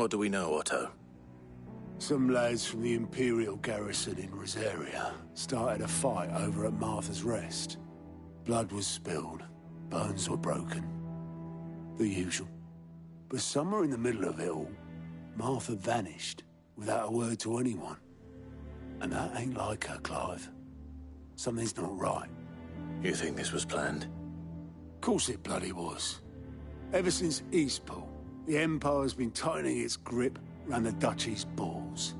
What do we know, Otto? Some lads from the Imperial garrison in Rosaria started a fight over at Martha's Rest. Blood was spilled, bones were broken. The usual. But somewhere in the middle of it all, Martha vanished without a word to anyone. And that ain't like her, Clive. Something's not right. You think this was planned? Course it bloody was. Ever since Eastpool, the Empire's been tightening its grip around the Duchy's balls.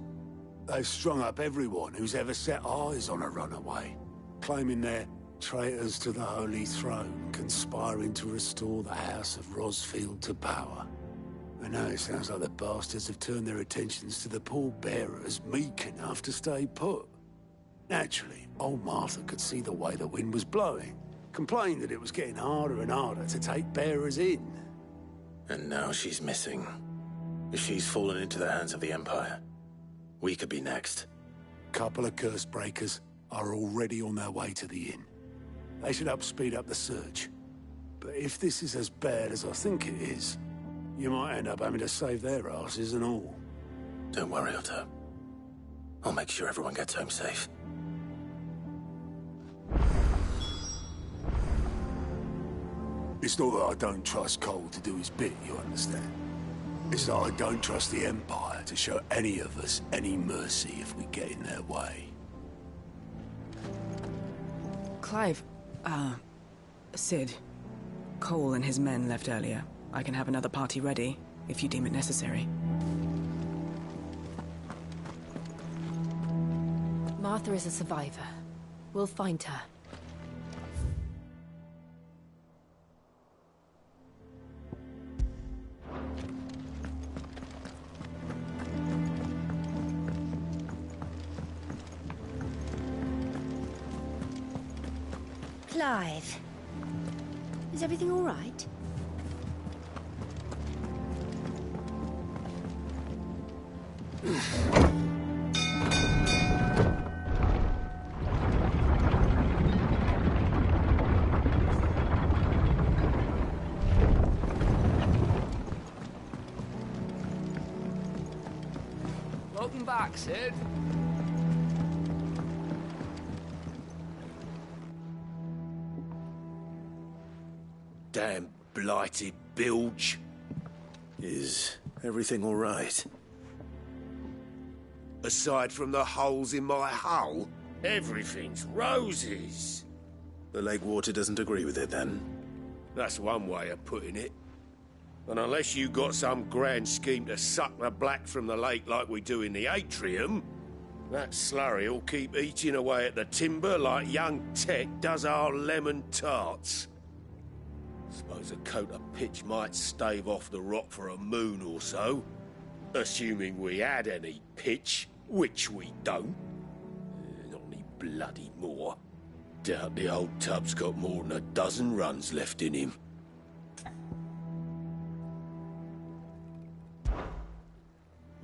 They've strung up everyone who's ever set eyes on a runaway, claiming they're traitors to the Holy Throne, conspiring to restore the House of Rosfield to power. And now it sounds like the bastards have turned their attentions to the pallbearers meek enough to stay put. Naturally, old Martha could see the way the wind was blowing, complained that it was getting harder and harder to take bearers in. And now she's missing. If she's fallen into the hands of the Empire, we could be next. Couple of curse breakers are already on their way to the inn. They should help speed up the search. But if this is as bad as I think it is, you might end up having to save their asses and all. Don't worry, Otto. I'll make sure everyone gets home safe. It's not that I don't trust Cole to do his bit, you understand? It's that I don't trust the Empire to show any of us any mercy if we get in their way. Clive, Sid. Cole and his men left earlier. I can have another party ready, if you deem it necessary. Martha is a survivor. We'll find her. Clive, is everything all right? Welcome back, Sid. Damn blighted bilge. Is everything all right? Aside from the holes in my hull, everything's roses. The lake water doesn't agree with it, then? That's one way of putting it. And unless you got some grand scheme to suck the black from the lake like we do in the atrium, that slurry'll keep eating away at the timber like young Tech does our lemon tarts. Suppose a coat of pitch might stave off the rock for a moon or so. Assuming we had any pitch, which we don't. Not any bloody more. Doubt the old tub's got more than a dozen runs left in him.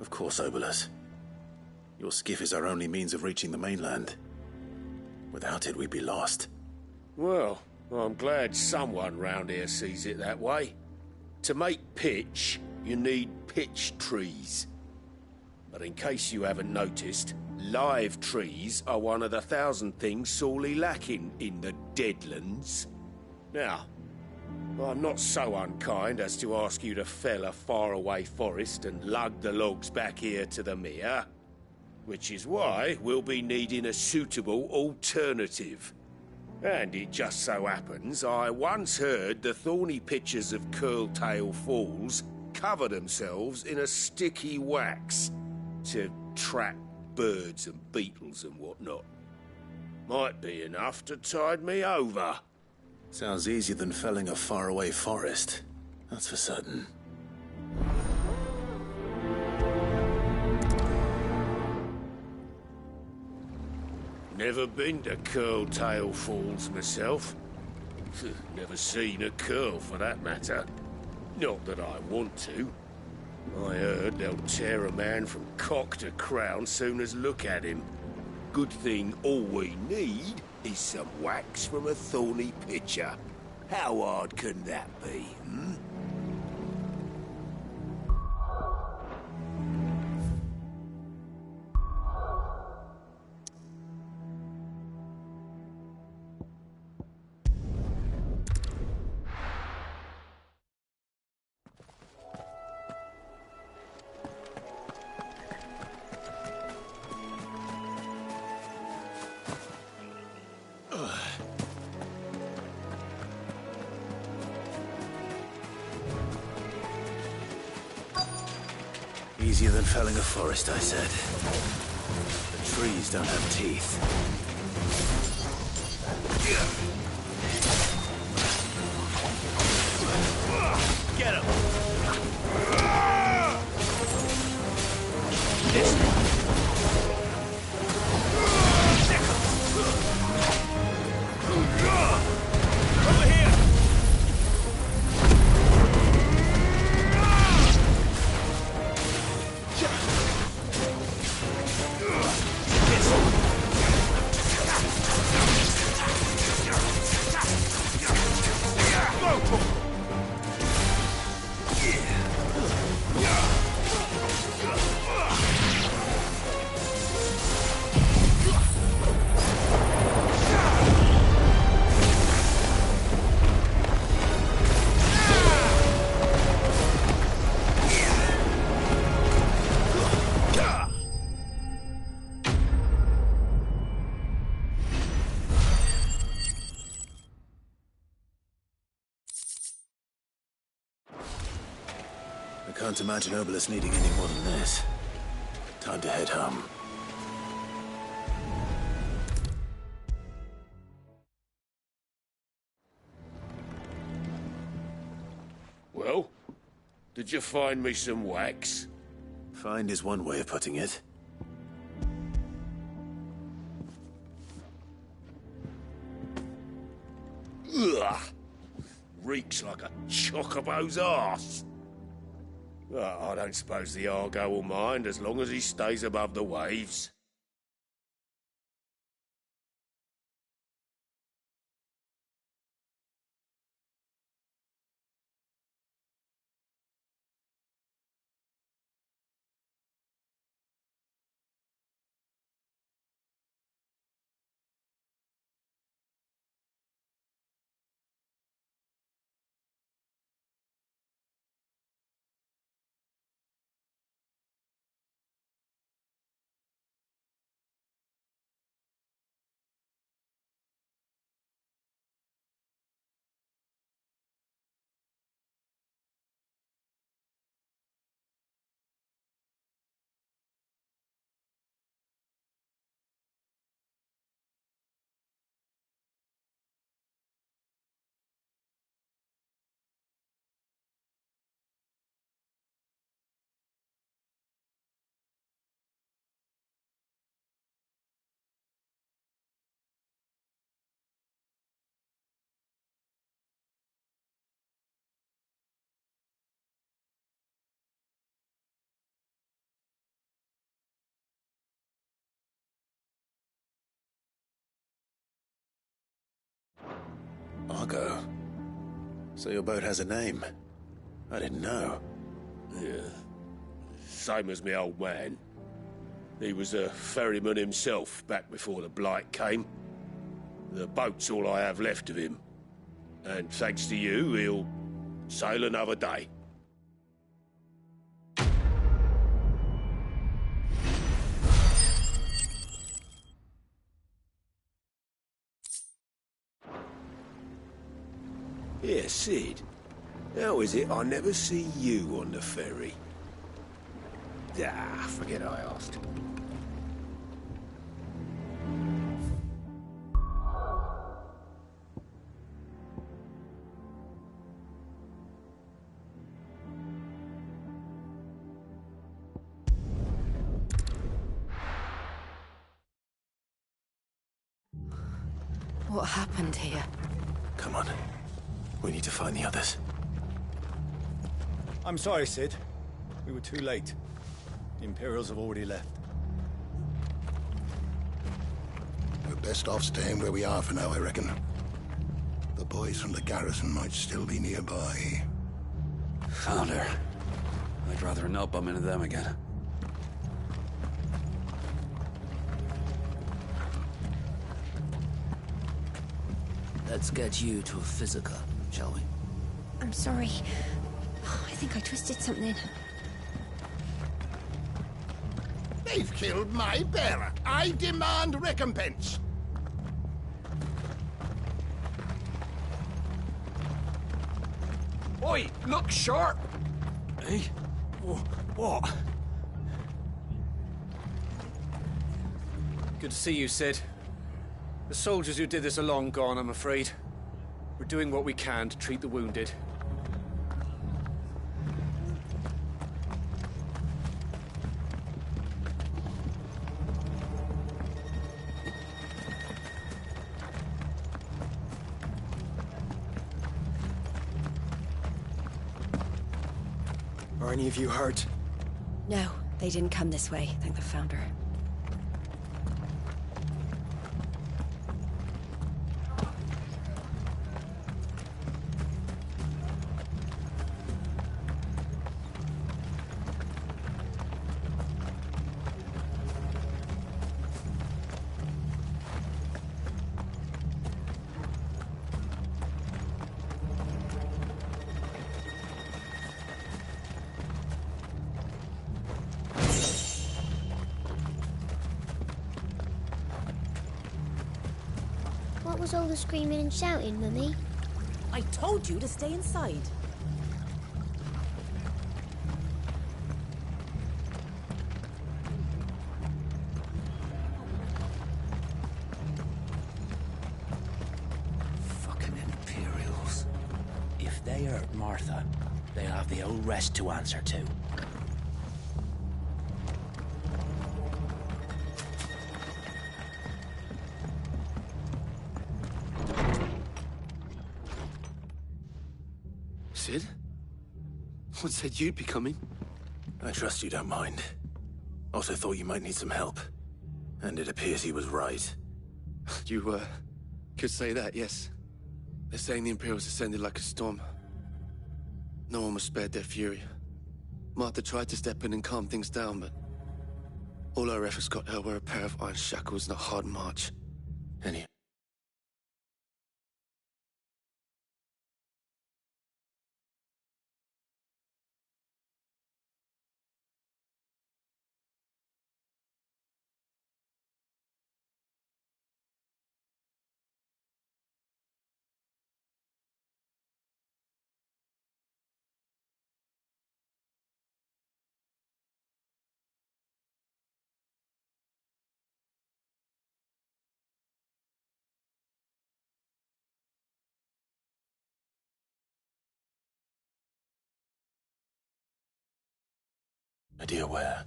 Of course, Obolus. Your skiff is our only means of reaching the mainland. Without it, we'd be lost. Well, I'm glad someone round here sees it that way. To make pitch, you need pitch trees. But in case you haven't noticed, live trees are one of the 1,000 things sorely lacking in the Deadlands. Now, I'm not so unkind as to ask you to fell a faraway forest and lug the logs back here to the mere, which is why we'll be needing a suitable alternative. And it just so happens I once heard the thorny pitchers of Curltail Falls cover themselves in a sticky wax to trap birds and beetles and whatnot. Might be enough to tide me over. Sounds easier than felling a faraway forest. That's for certain. Never been to Curltail Falls myself. Never seen a curl, for that matter. Not that I want to. I heard they'll tear a man from cock to crown soon as look at him. Good thing all we need is some wax from a thorny pitcher. How hard can that be, hmm? Easier than felling a forest, I said. The trees don't have teeth. Get him! Over here! I can't imagine Obelus needing any more than this. Time to head home. Well, did you find me some wax? Find is one way of putting it. Ugh! Reeks like a chocobo's arse. Well, I don't suppose the Argo will mind as long as he stays above the waves. Argo. So your boat has a name. I didn't know. Yeah. Same as me old man. He was a ferryman himself back before the Blight came. The boat's all I have left of him. And thanks to you, he'll sail another day. Yeah, Sid. How is it I never see you on the ferry? Ah, forget I asked. What happened here? Come on. We need to find the others. I'm sorry, Sid. We were too late. The Imperials have already left. We're best off staying where we are for now, I reckon. The boys from the garrison might still be nearby. Found her. I'd rather not bump into them again. Let's get you to a physica, shall we? I'm sorry. I think I twisted something. They've killed my bearer. I demand recompense. Oi, look sharp! Hey? What? Good to see you, Sid. The soldiers who did this are long gone, I'm afraid. We're doing what we can to treat the wounded. Are any of you hurt? No, they didn't come this way, thank the Founder. What was all the screaming and shouting, Mummy? I told you to stay inside. Fucking Imperials. If they hurt Martha, they'll have the old rest to answer to. Sid? What said you'd be coming? I trust you don't mind. Also thought you might need some help. And it appears he was right. You, could say that, yes. They're saying the Imperials ascended like a storm. No one was spared their fury. Martha tried to step in and calm things down, but all our efforts got her were a pair of iron shackles and a hard march. Any... idea where?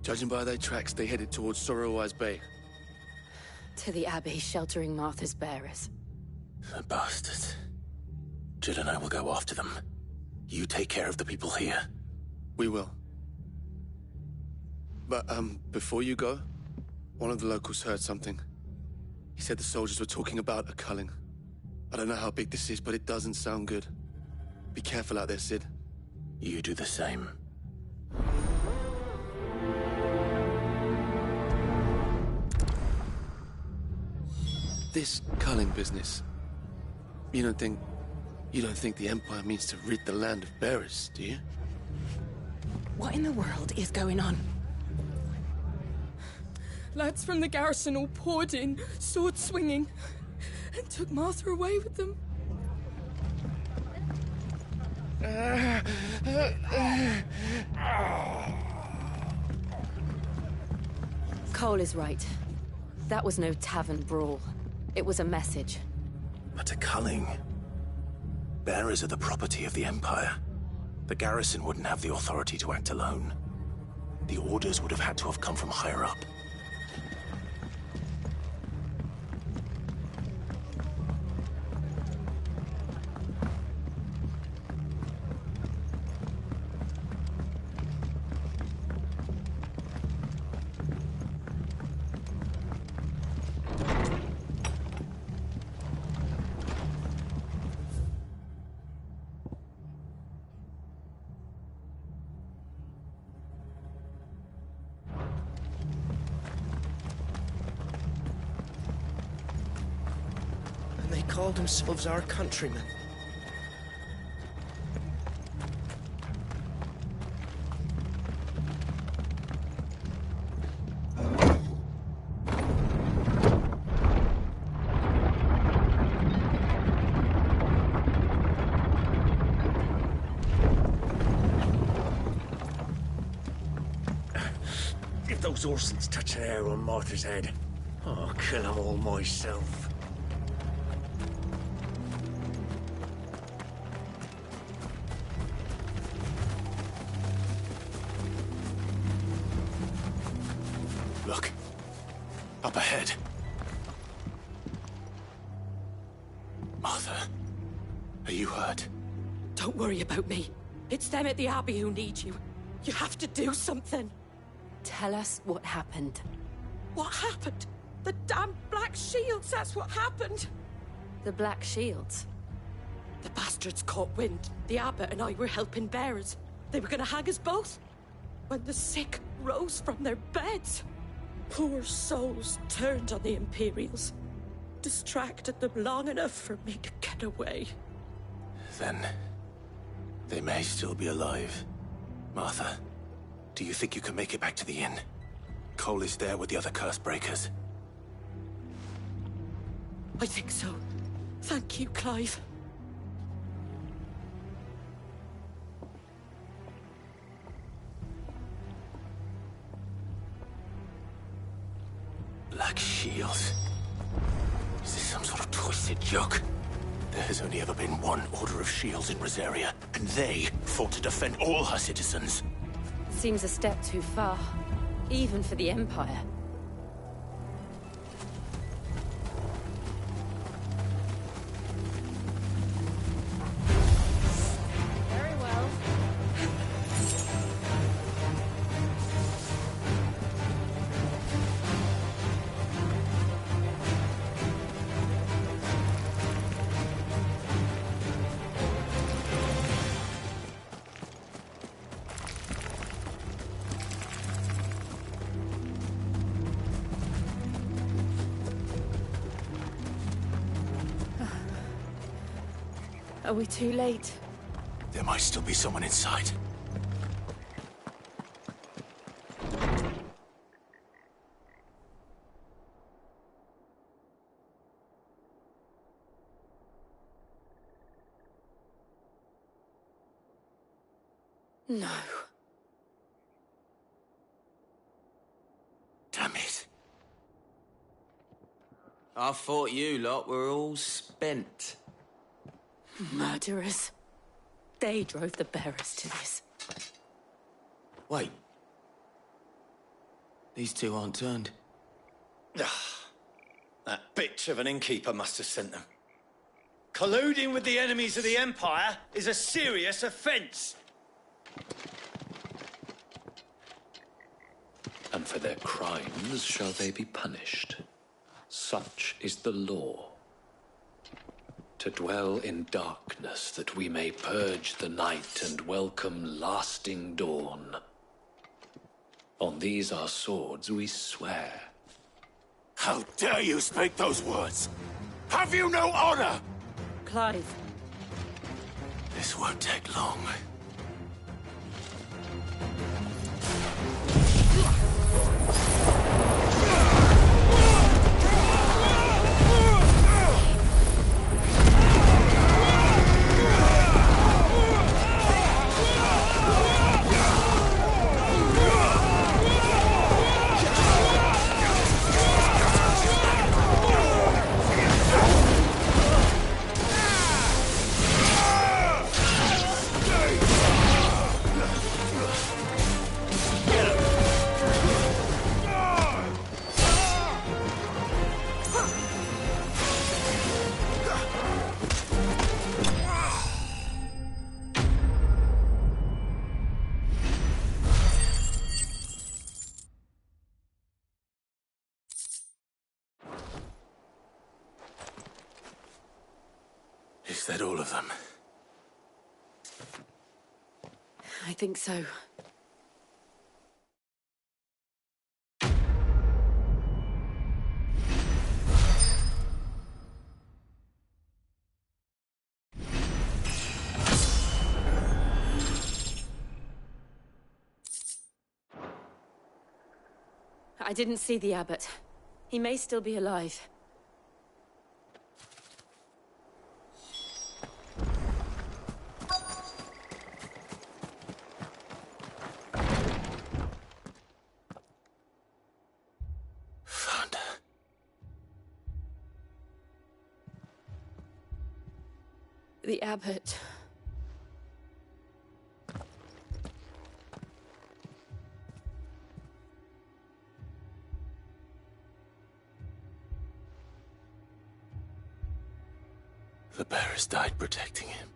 Judging by their tracks, they headed towards Sorrowwise Bay. To the Abbey sheltering Martha's bearers. The bastards. Jill and I will go after them. You take care of the people here. We will. But, before you go, one of the locals heard something. He said the soldiers were talking about a culling. I don't know how big this is, but it doesn't sound good. Be careful out there, Sid. You do the same. This culling business. You don't think the Empire means to rid the land of bearers, do you? What in the world is going on? Lads from the garrison all poured in, sword swinging, and took Martha away with them. Cole is right. That was no tavern brawl. It was a message. But a culling. Bearers are the property of the Empire. The garrison wouldn't have the authority to act alone. The orders would have had to have come from higher up. They call themselves our countrymen. If those Sorson's touching hair on Martha's head. I'll kill them all myself. Look. Up ahead. Martha, are you hurt? Don't worry about me. It's them at the Abbey who need you. You have to do something. Tell us what happened. What happened? The damn Black Shields, that's what happened. The Black Shields? The bastards caught wind. The Abbot and I were helping bearers. They were gonna hang us both. When the sick rose from their beds, poor souls turned on the Imperials. Distracted them long enough for me to get away. Then they may still be alive. Martha, do you think you can make it back to the inn? Cole is there with the other curse breakers. I think so. Thank you, Clive. Black Shields. Is this some sort of twisted joke? There has only ever been one Order of Shields in Rosaria, and they fought to defend all her citizens. Seems a step too far, even for the Empire. Very well. Are we too late? There might still be someone inside. No. Damn it. I thought you lot were all spent. Murderers. They drove the bearers to this. Wait. These two aren't turned. That bitch of an innkeeper must have sent them. Colluding with the enemies of the Empire is a serious offense. And for their crimes shall they be punished. Such is the law. To dwell in darkness that we may purge the night and welcome lasting dawn. On these our swords we swear. How dare you speak those words? Have you no honor? Clive. This won't take long. Is that all of them? I think so. I didn't see the Abbot. He may still be alive. The abbot. The bearers died protecting him,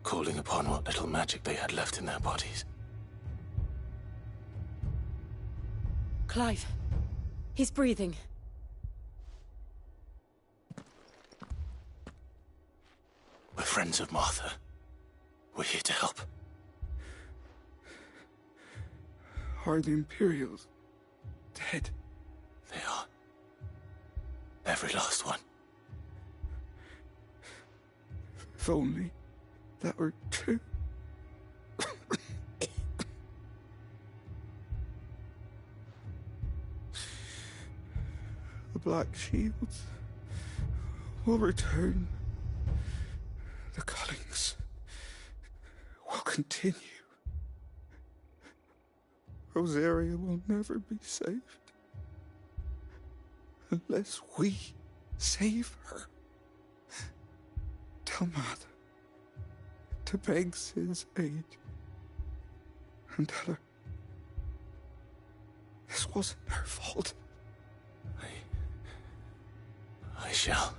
calling upon what little magic they had left in their bodies. Clive. He's breathing. We're friends of Martha. We're here to help. Are the Imperials dead? They are. Every last one. If only that were true. The Black Shields will return. The cullings will continue. Rosaria will never be saved unless we save her. Tell Mother to beg Sid's aid and tell her this wasn't her fault. I shall.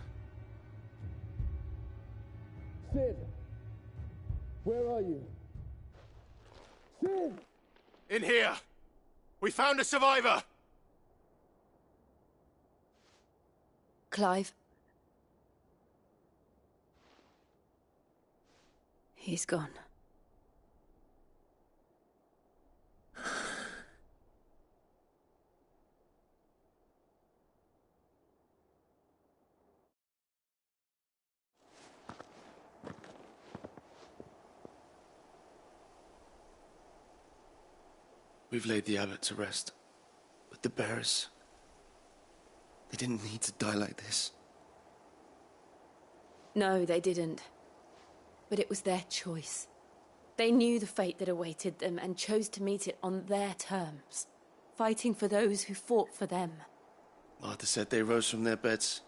Sid! Where are you? Sid! In here! We found a survivor! Clive. He's gone. We've laid the abbot to rest. But the bearers... they didn't need to die like this. No, they didn't. But it was their choice. They knew the fate that awaited them and chose to meet it on their terms, fighting for those who fought for them. Martha said they rose from their beds,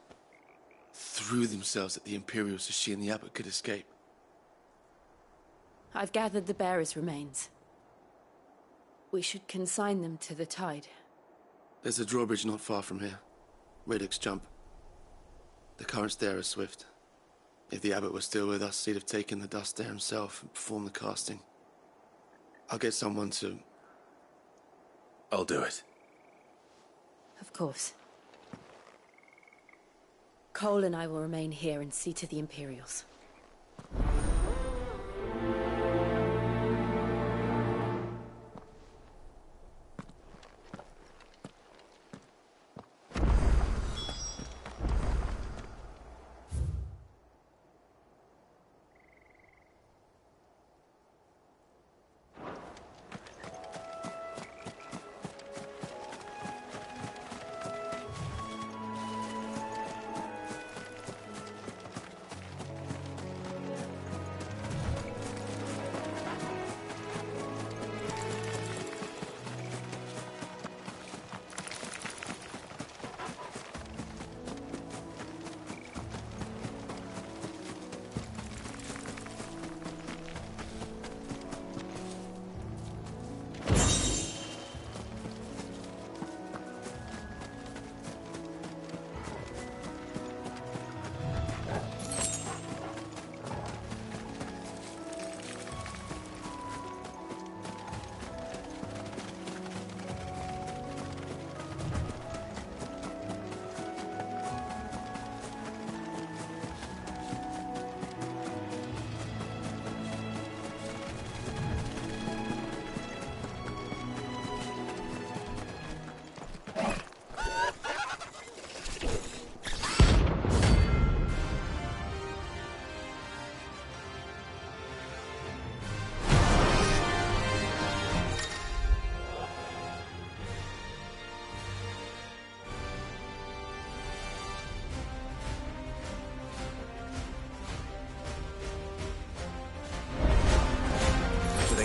threw themselves at the Imperials so she and the abbot could escape. I've gathered the bearers' remains. We should consign them to the tide. There's a drawbridge not far from here. Radix jump. The currents there are swift. If the abbot was still with us, he'd have taken the dust there himself and performed the casting. I'll get someone to... I'll do it. Of course. Cole and I will remain here and see to the Imperials.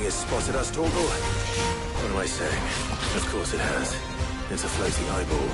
Has spotted us, Torgal? What am I saying? Of course it has. It's a floating eyeball.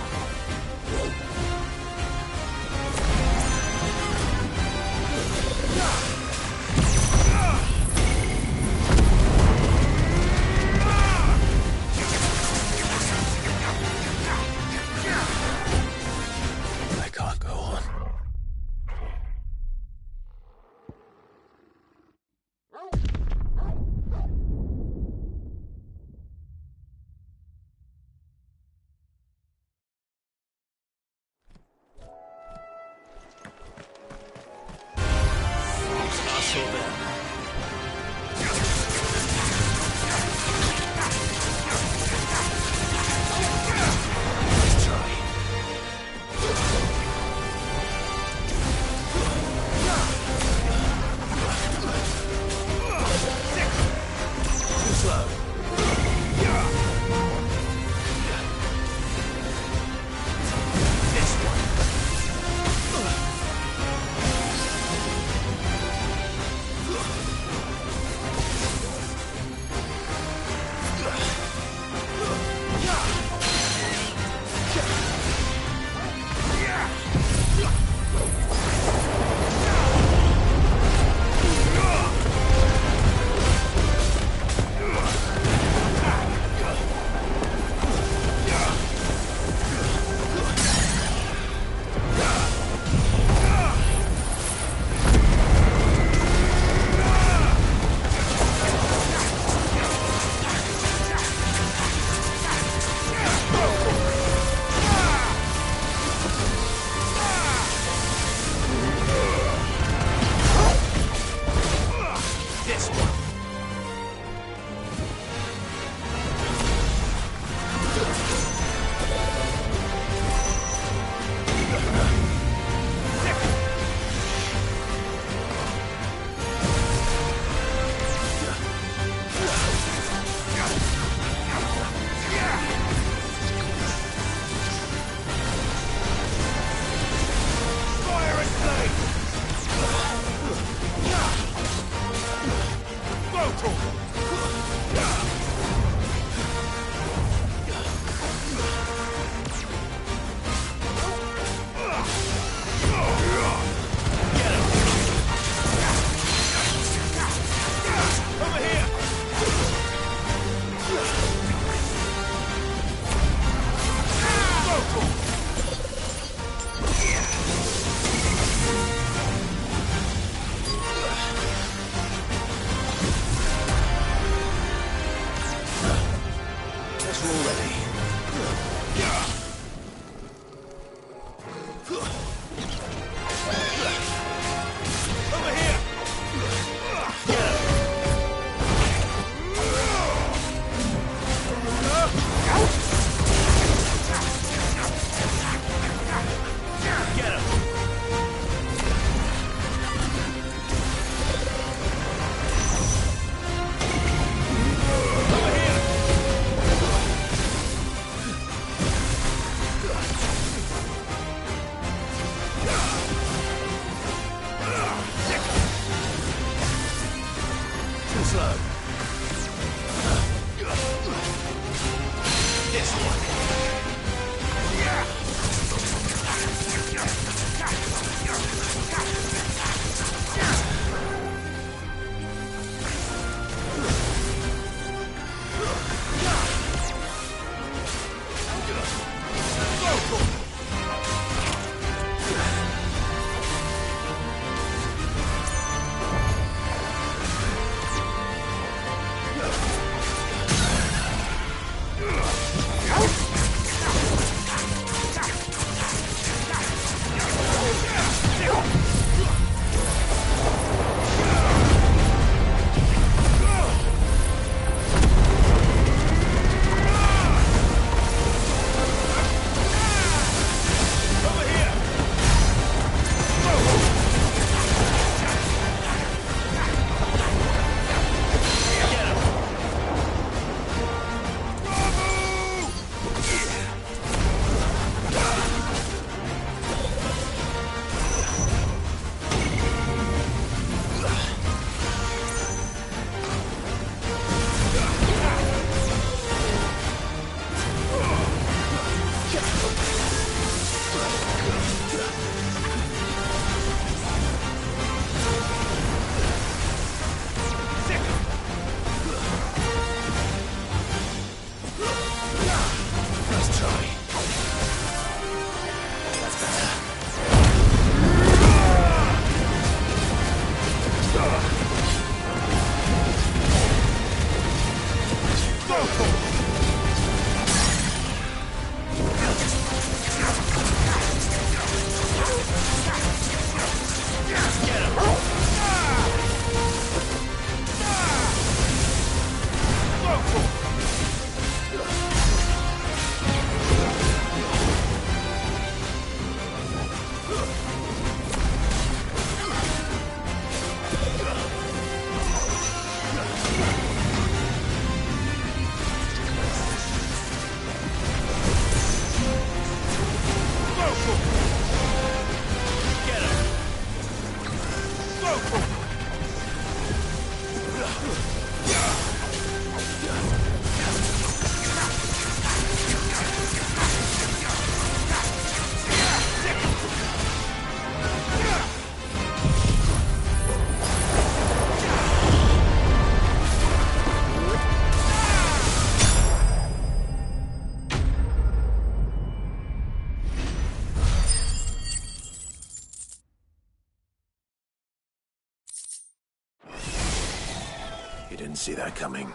Didn't see that coming.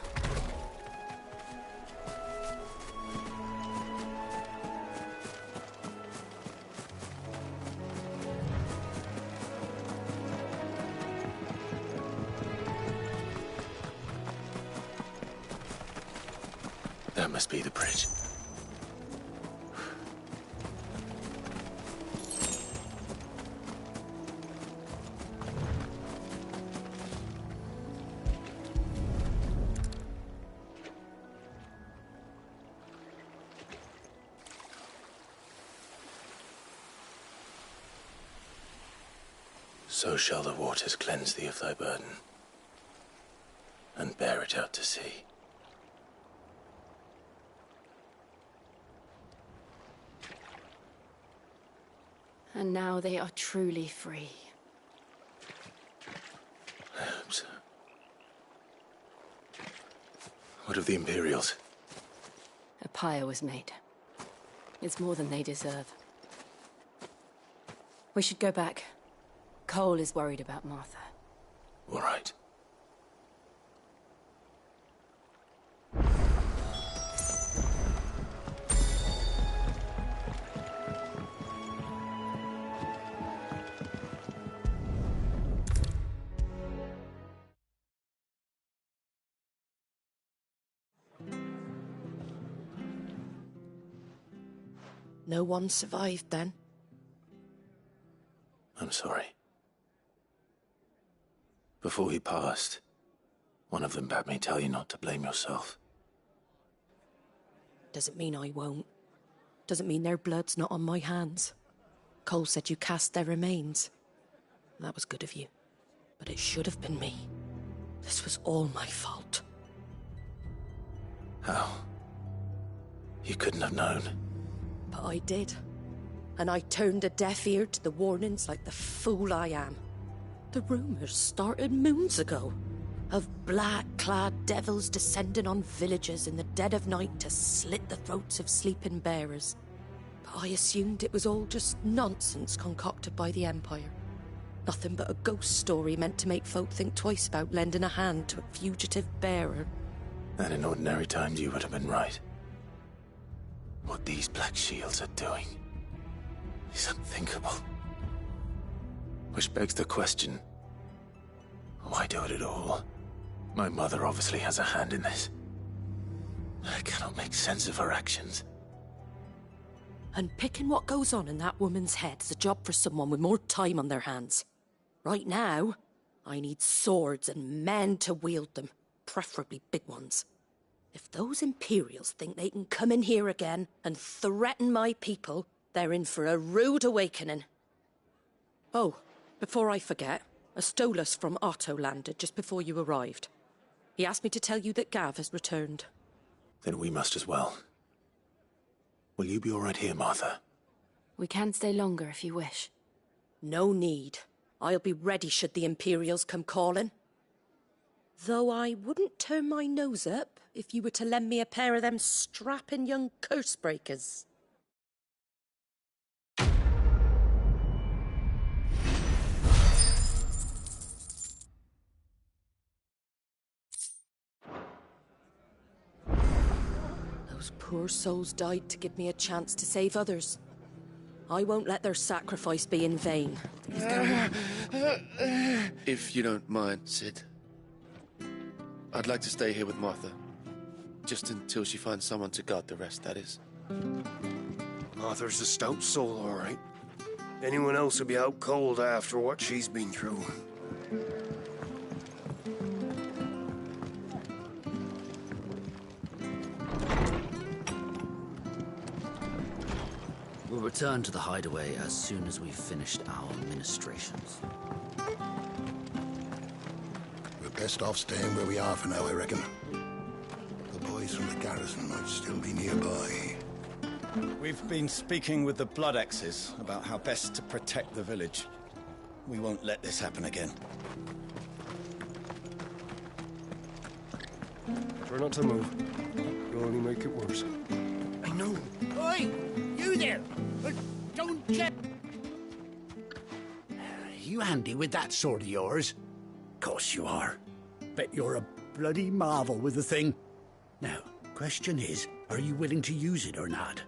That must be the bridge. So shall the waters cleanse thee of thy burden, and bear it out to sea. And now they are truly free. I hope so. What of the Imperials? A pyre was made. It's more than they deserve. We should go back. Cole is worried about Martha. All right. No one survived then? I'm sorry. Before he passed, one of them bade me tell you not to blame yourself. Doesn't mean I won't. Doesn't mean their blood's not on my hands. Cole said you cast their remains. That was good of you. But it should have been me. This was all my fault. How? You couldn't have known. But I did. And I turned a deaf ear to the warnings like the fool I am. The rumours started moons ago. Of black-clad devils descending on villages in the dead of night to slit the throats of sleeping bearers. But I assumed it was all just nonsense concocted by the Empire. Nothing but a ghost story meant to make folk think twice about lending a hand to a fugitive bearer. And in ordinary times you would have been right. What these Black Shields are doing is unthinkable. Which begs the question, why do it at all? My mother obviously has a hand in this. I cannot make sense of her actions. And picking what goes on in that woman's head is a job for someone with more time on their hands. Right now, I need swords and men to wield them, preferably big ones. If those Imperials think they can come in here again and threaten my people, they're in for a rude awakening. Oh, before I forget, a Stolas from Otto landed just before you arrived. He asked me to tell you that Gav has returned. Then we must as well. Will you be all right here, Martha? We can stay longer if you wish. No need. I'll be ready should the Imperials come calling. Though I wouldn't turn my nose up if you were to lend me a pair of them strapping young curse breakers. Those poor souls died to give me a chance to save others. I won't let their sacrifice be in vain. If you don't mind, Sid, I'd like to stay here with Martha. Just until she finds someone to guard the rest, that is. Martha's a stout soul, all right. Anyone else would be out cold after what she's been through. We'll return to the hideaway as soon as we've finished our ministrations. We're best off staying where we are for now, I reckon. The boys from the garrison might still be nearby. We've been speaking with the Blood Axes about how best to protect the village. We won't let this happen again. Try not to move. You'll only make it worse. I know. Oi! You there! Don't check! You handy with that sword of yours? Course you are. Bet you're a bloody marvel with the thing. Now, question is, are you willing to use it or not?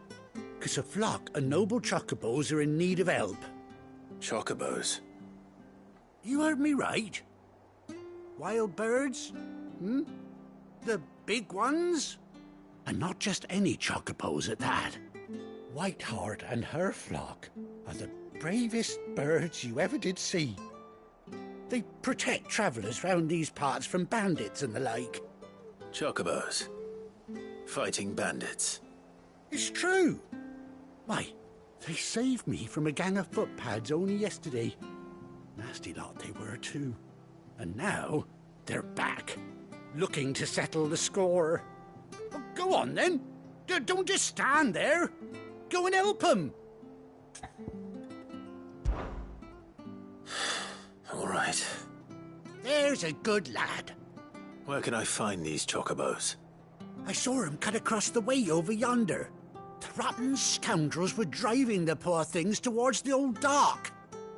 'Cause a flock of noble chocobos are in need of help. Chocobos? You heard me right. Wild birds? The big ones? And not just any chocobos at that. Whiteheart and her flock are the bravest birds you ever did see. They protect travellers round these parts from bandits and the like. Chocobos? Fighting bandits? It's true. Why, they saved me from a gang of footpads only yesterday. Nasty lot they were too. And now they're back, looking to settle the score. Well, go on then. Don't just stand there. Go and help them. All right. There's a good lad. Where can I find these chocobos? I saw him cut across the way over yonder. The rotten scoundrels were driving the poor things towards the old dock.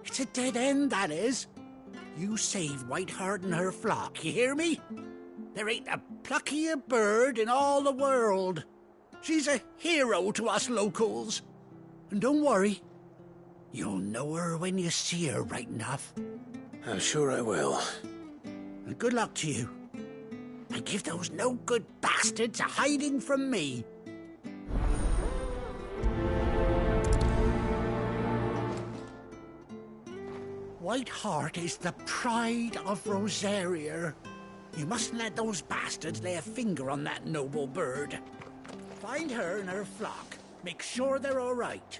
It's a dead end, that is. You save Whiteheart and her flock, you hear me? There ain't a pluckier bird in all the world. She's a hero to us locals. And don't worry, you'll know her when you see her right enough. I'm sure I will. And good luck to you. And give those no-good bastards a hiding from me. Whiteheart is the pride of Rosaria. You mustn't let those bastards lay a finger on that noble bird. Find her and her flock. Make sure they're all right.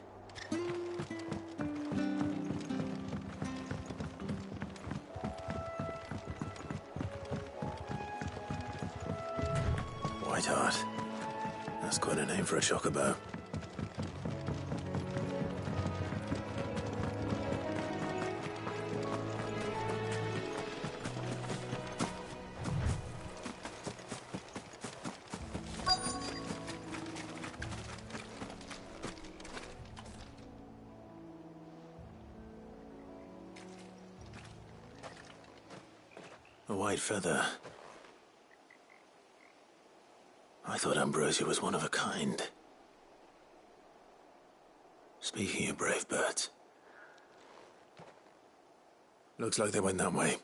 Whiteheart. That's quite a name for a chocobo. A white feather. I thought Ambrosia was one of a kind. Speaking of brave birds, looks like they went that way.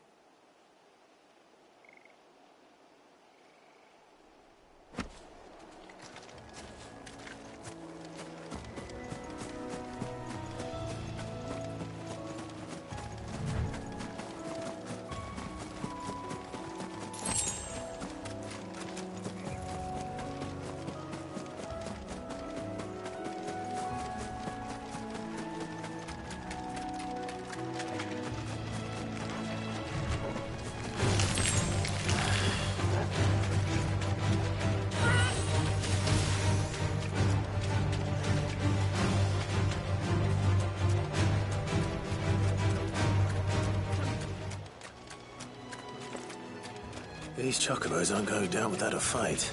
These chocobos aren't going down without a fight.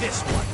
This one.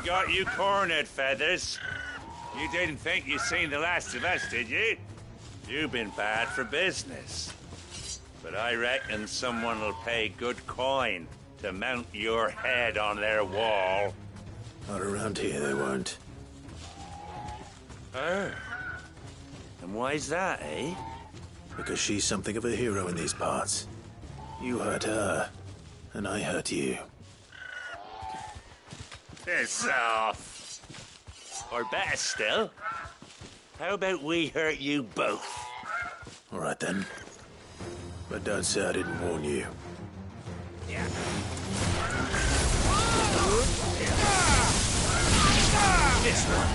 got you cornered, Feathers. You didn't think you'd seen the last of us, did you? You've been bad for business. But I reckon someone will pay good coin to mount your head on their wall. Not around here, they won't. Oh. And why's that, eh? Because she's something of a hero in these parts. You hurt her, and I hurt you. Piss off. Or better still, how about we hurt you both? All right, then. But don't say I didn't warn you. Yeah. This one.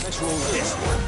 Let's roll this one.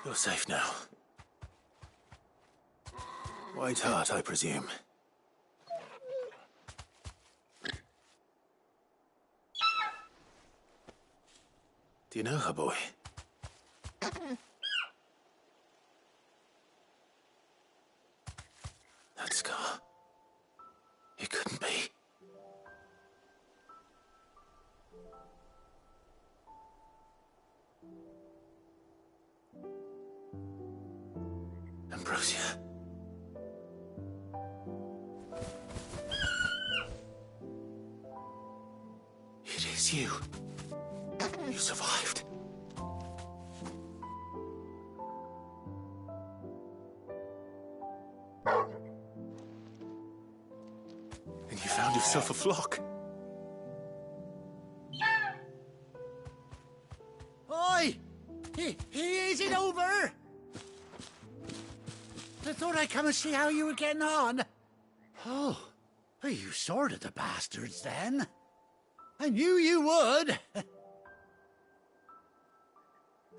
You're safe now. White Hart, I presume. Do you know her, boy? That scar. It couldn't be. Ambrosia. It is you. You survived. And you found yourself a flock. Oi! Is it over? I thought I'd come and see how you were getting on. Oh, you sorted the bastards then. I knew you would.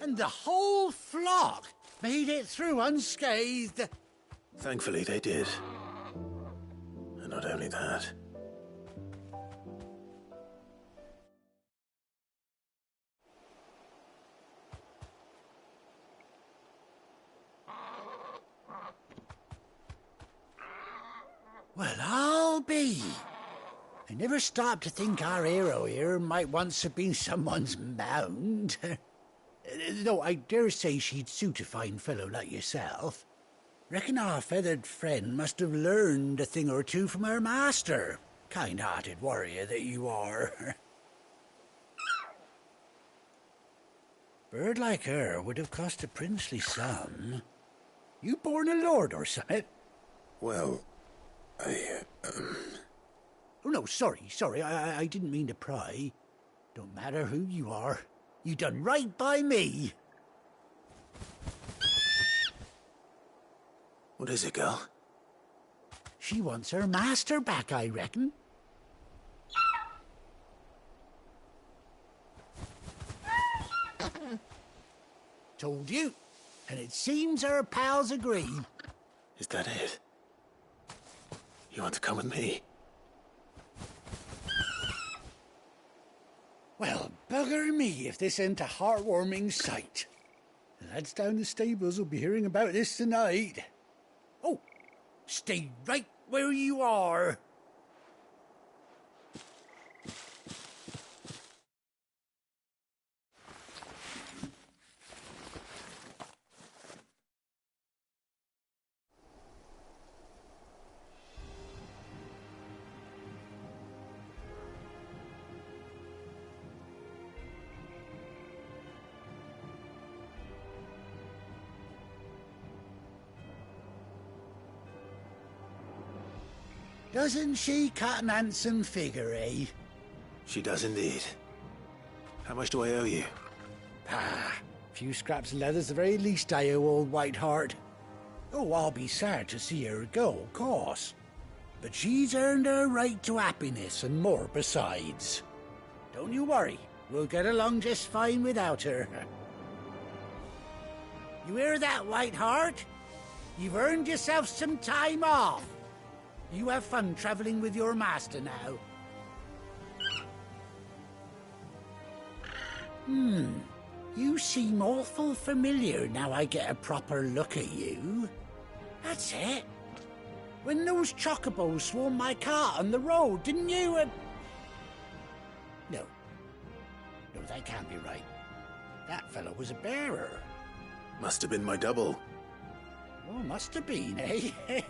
And the whole flock made it through unscathed. Thankfully, they did. And not only that. Well, I'll be. I never stopped to think our hero here might once have been someone's mount. Though I dare say she'd suit a fine fellow like yourself. Reckon our feathered friend must have learned a thing or two from her master. Kind-hearted warrior that you are. Bird like her would have cost a princely sum. You born a lord or something? Well, Oh, no, sorry. I didn't mean to pry. Don't matter who you are. You done right by me. What is it, girl? She wants her master back, I reckon. Told you. And it seems her pals agree. Is that it? You want to come with me? Well, bugger me if this ain't a heartwarming sight. The lads down the stables will be hearing about this tonight. Oh, stay right where you are. Doesn't she cut an handsome figure, eh? She does indeed. How much do I owe you? Ah, a few scraps of leather's the very least I owe old Whiteheart. Oh, I'll be sad to see her go, of course. But she's earned her right to happiness and more besides. Don't you worry, we'll get along just fine without her. You hear that, Whiteheart? You've earned yourself some time off. You have fun traveling with your master now. You seem awful familiar now I get a proper look at you. That's it. When those chocobos swarmed my cart on the road, didn't you? No, that can't be right. That fellow was a bearer. Must have been my double. Oh, must have been, eh?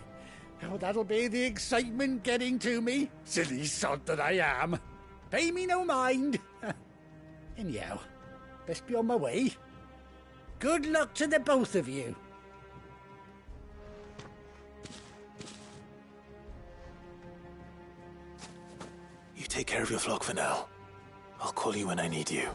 Oh, that'll be the excitement getting to me. Silly sod that I am. Pay me no mind. Anyhow, best be on my way. Good luck to the both of you. You take care of your flock for now. I'll call you when I need you.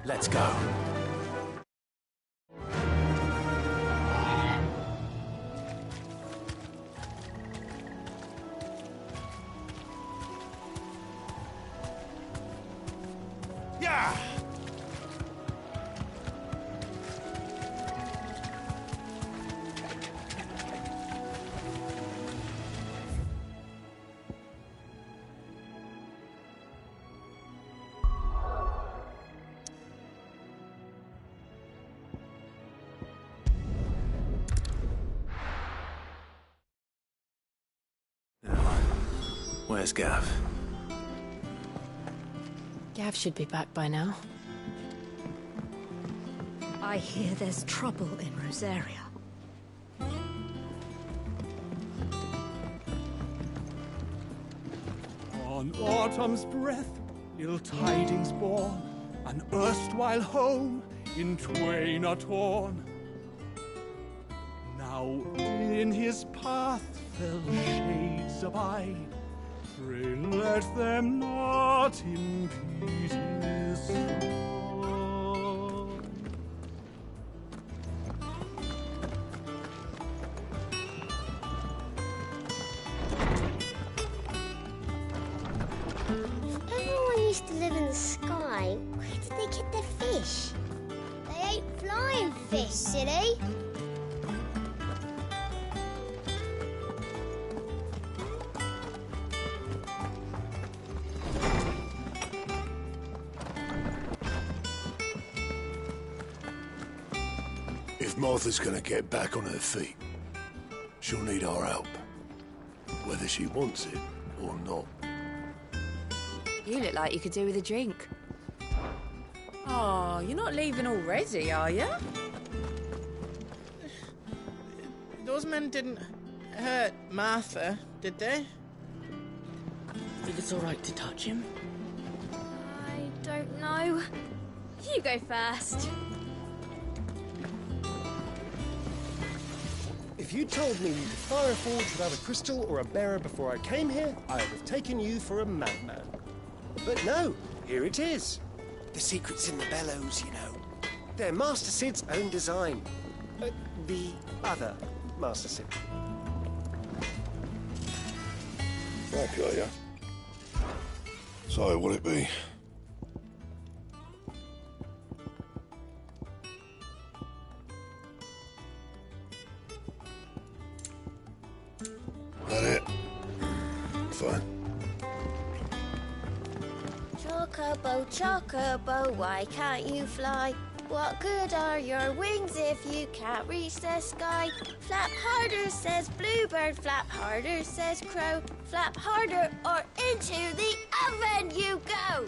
Let's go. Yeah! Where's Gav? Gav should be back by now. I hear there's trouble in Rosaria. On autumn's breath, ill tidings born, an erstwhile home in twain are torn. Now in his path fell shades abide, pray let them not impede his song. Everyone used to live in the sky. Where did they get their fish? They ain't flying fish, silly. If Martha's gonna get back on her feet, she'll need our help. Whether she wants it or not. You look like you could do with a drink. Oh, you're not leaving already, are you? Those men didn't hurt Martha, did they? Think it's all right to touch him? I don't know. You go first. If you told me you could fire a forge without a crystal or a bearer before I came here, I would have taken you for a madman. But no, here it is. The secret's in the bellows, you know. They're Master Sid's own design. The other Master Sid. Okay, yeah. So, what'll it be? That it? Fine. Chocobo, chocobo, why can't you fly? What good are your wings if you can't reach the sky? Flap harder, says bluebird, flap harder, says crow. Flap harder or into the oven you go!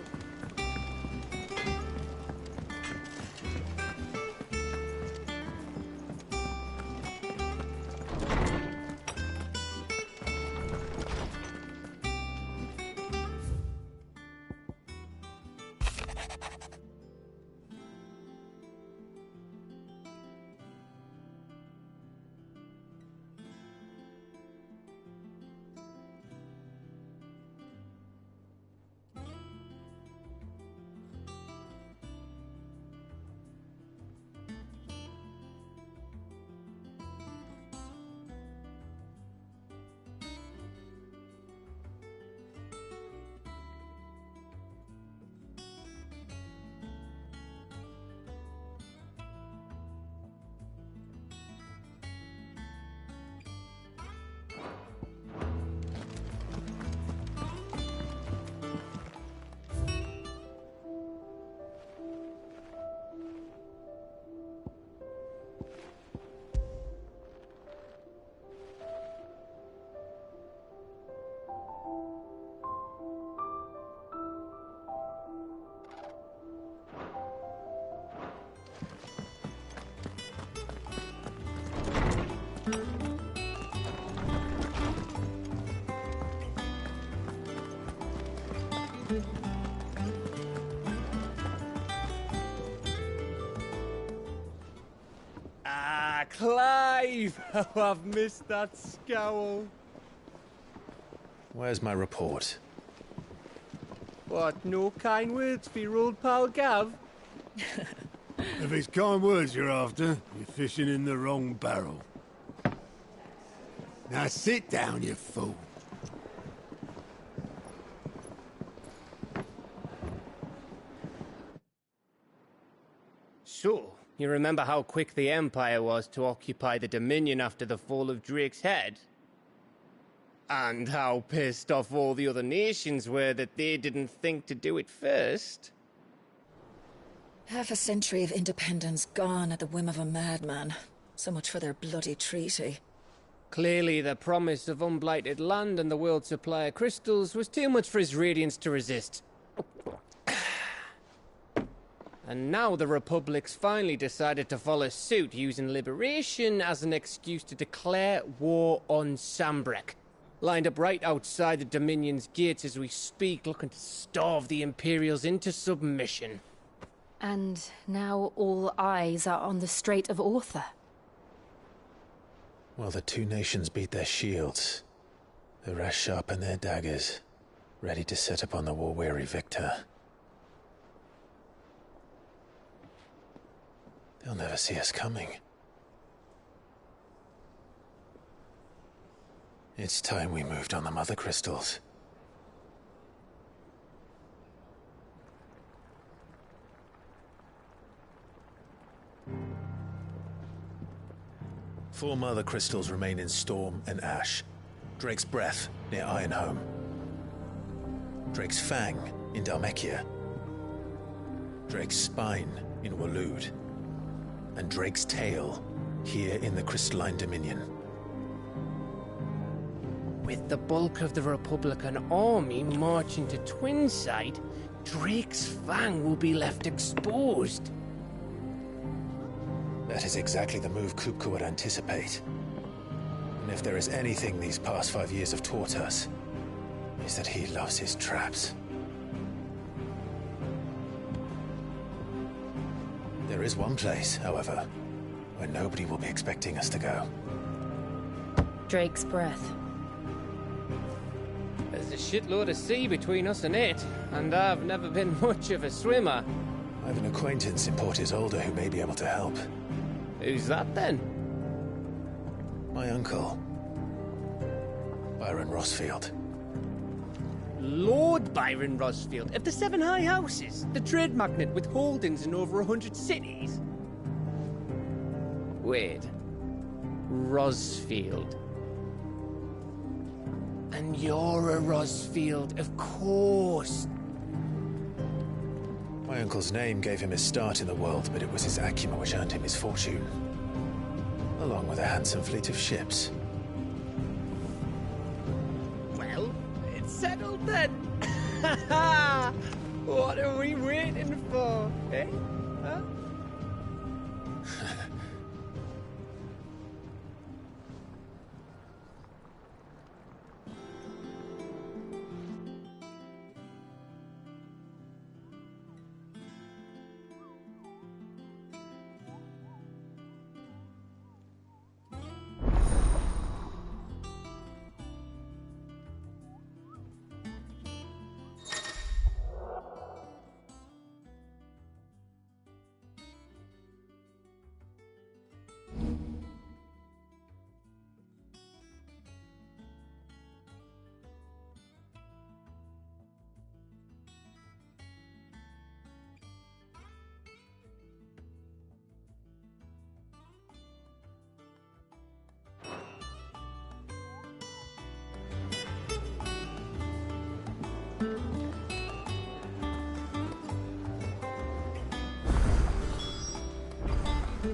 Ah, Clive! Oh, I've missed that scowl. Where's my report? What, no kind words for your old pal Gav? If it's kind words you're after, you're fishing in the wrong barrel. Now sit down, you fool. So, you remember how quick the Empire was to occupy the Dominion after the fall of Drake's head? And how pissed off all the other nations were that they didn't think to do it first? Half a century of independence gone at the whim of a madman. So much for their bloody treaty. Clearly, the promise of unblighted land and the world's supply of crystals was too much for his radiance to resist. And now the Republic's finally decided to follow suit, using liberation as an excuse to declare war on Sambrek. lined up right outside the Dominion's gates as we speak, looking to starve the Imperials into submission. And now all eyes are on the Strait of Author. While the two nations beat their shields, the rest sharpen their daggers, ready to set upon the war-weary victor. They'll never see us coming. It's time we moved on the Mother Crystals. Four Mother Crystals remain in Storm and Ash. Drake's Breath near Ironhome. Drake's Fang in Dhalmekia. Drake's Spine in Waloed. And Drake's Tail here in the Crystalline Dominion. With the bulk of the Republican army marching to Twinside, Drake's Fang will be left exposed. That is exactly the move Kupka would anticipate. And if there is anything these past 5 years have taught us, is that he loves his traps. There is one place, however, where nobody will be expecting us to go. Drake's Breath. There's a shitload of sea between us and it, and I've never been much of a swimmer. I have an acquaintance in Port Isolde who may be able to help. Who's that then? My uncle, Byron Rosfield. Lord Byron Rosfield of the Seven High Houses, the trade magnate with holdings in over 100 cities. Wait, Rosfield. And you're a Rosfield, of course. My uncle's name gave him his start in the world, but it was his acumen which earned him his fortune, along with a handsome fleet of ships. Well, it's settled then. What are we waiting for, eh? Huh?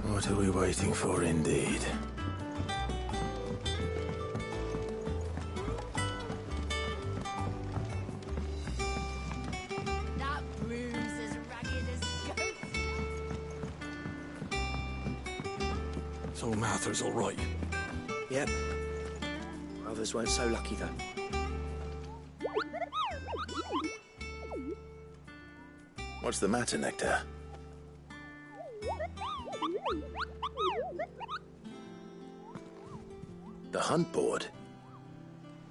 What are we waiting for, indeed? That broom's as ragged as goats. So Martha's all right. Yep. Others weren't so lucky, though. What's the matter, Nectar? The hunt board?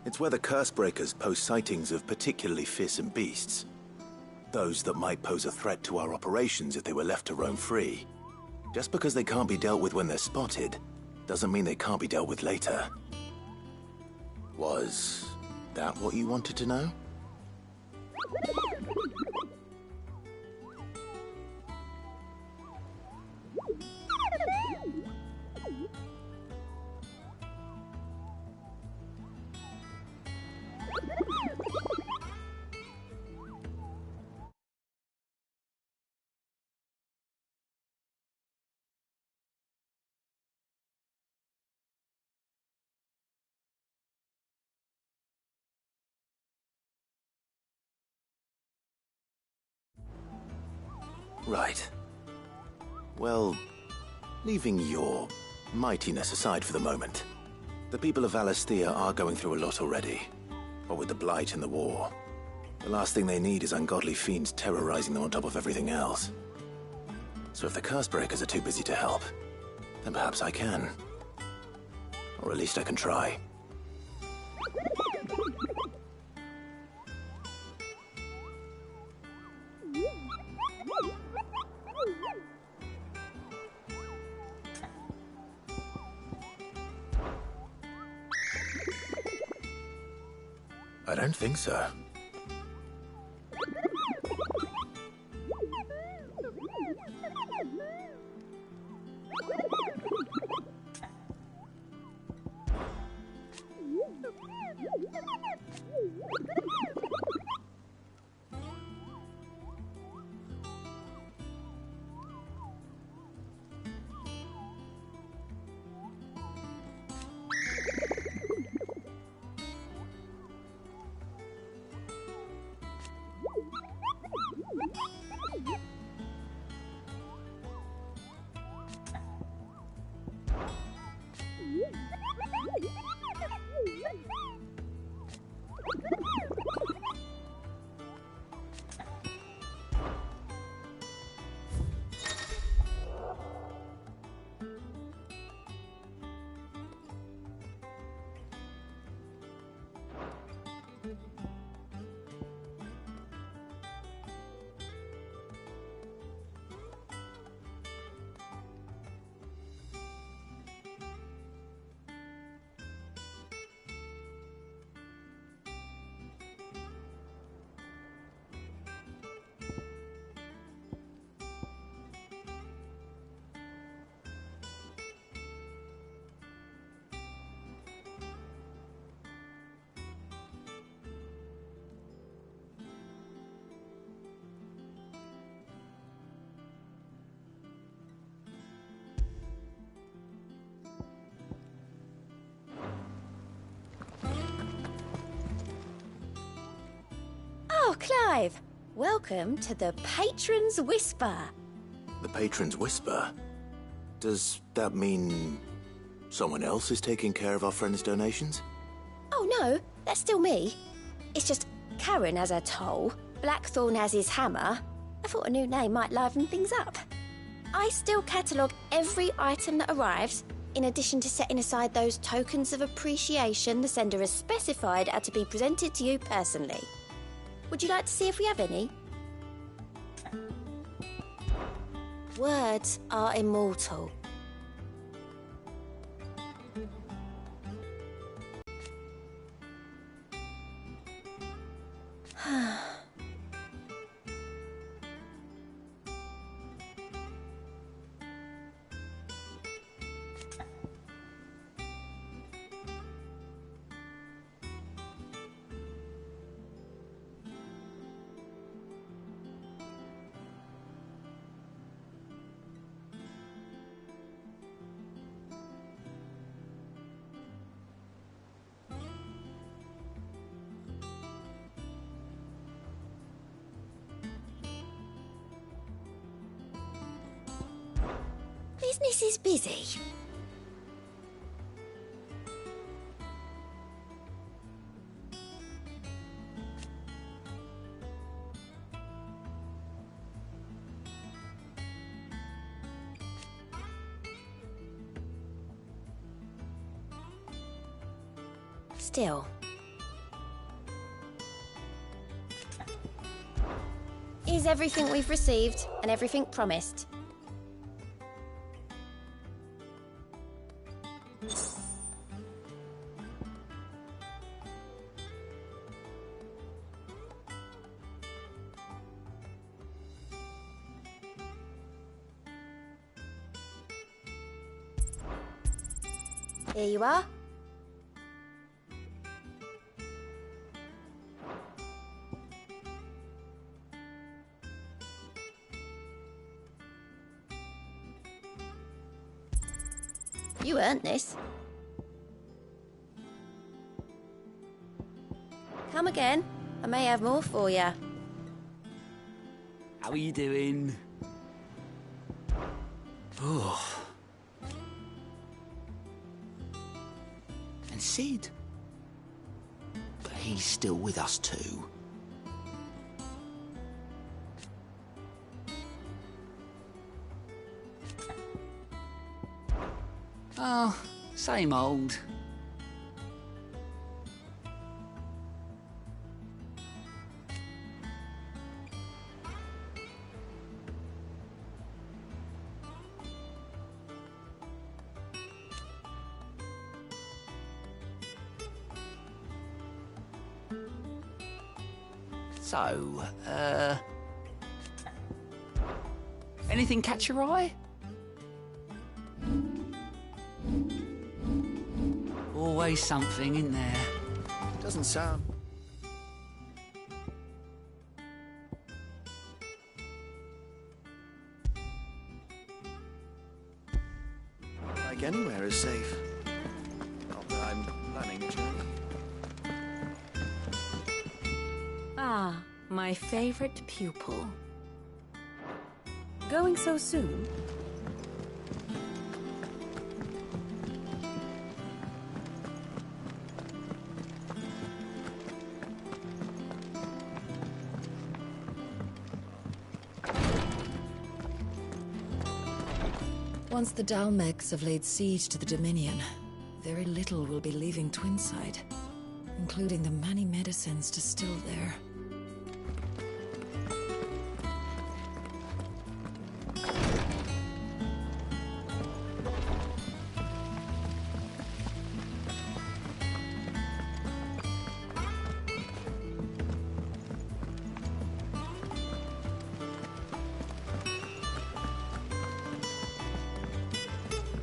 It's where the Cursebreakers post sightings of particularly fearsome beasts. Those that might pose a threat to our operations if they were left to roam free. Just because they can't be dealt with when they're spotted, doesn't mean they can't be dealt with later. Was that what you wanted to know? Right. Well, leaving your mightiness aside for the moment, The people of Valisthea are going through a lot already. What with the Blight and the war. The last thing they need is ungodly fiends terrorizing them on top of everything else. So if the Curse-breakers are too busy to help, then perhaps I can. Or at least I can try. I don't think so. Oh, Clive! Welcome to the Patron's Whisper. The Patron's Whisper? Does that mean someone else is taking care of our friends' donations? Oh no, that's still me. It's just Karen has her toll, Blackthorn has his hammer. I thought a new name might liven things up. I still catalogue every item that arrives, in addition to setting aside those tokens of appreciation the sender has specified are to be presented to you personally. Would you like to see if we have any? Words are immortal. Business is busy. Still. Is everything we've received and everything promised? Here you are. You earned this. Come again. I may have more for you. How are you doing? Oh. Sid. But he's still with us too. Oh, same old. So, anything catch your eye? Always something in there. Doesn't sound... like anywhere is safe. Not that I'm planning a journey. Ah, my favorite pupil. Going so soon? Once the Dalmegs have laid siege to the Dominion, very little will be leaving Twinside, including the many medicines distilled there.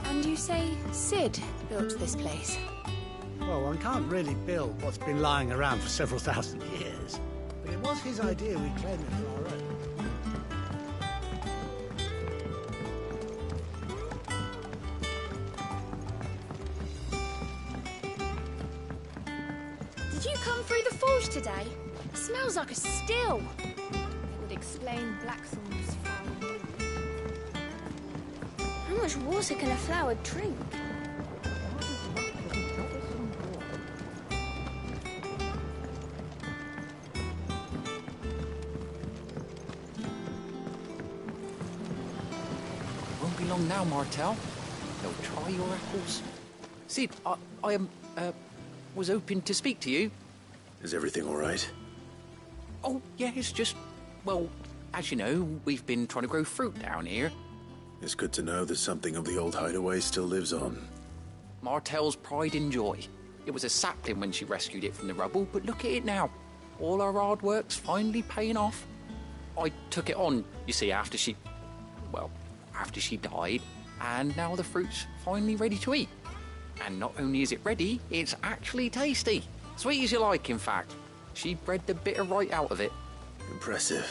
And you say Sid built this place? Well, one can't really build what's been lying around for several thousand years. But it was his idea we claim it for our own. Did you come through the forge today? It smells like a still. It would explain Blackthorn's foul mood. How much water can a flower drink? Won't be long now, Martel. They'll try your apples. Sid, I was hoping to speak to you. Is everything all right? Oh, yeah, it's just... well, as you know, we've been trying to grow fruit down here. It's good to know that something of the old hideaway still lives on. Martel's pride and joy. It was a sapling when she rescued it from the rubble, but look at it now. All our hard work's finally paying off. I took it on, you see, after she died, and now the fruit's finally ready to eat. And not only is it ready, it's actually tasty. Sweet as you like, in fact. She bred the bitter right out of it. Impressive.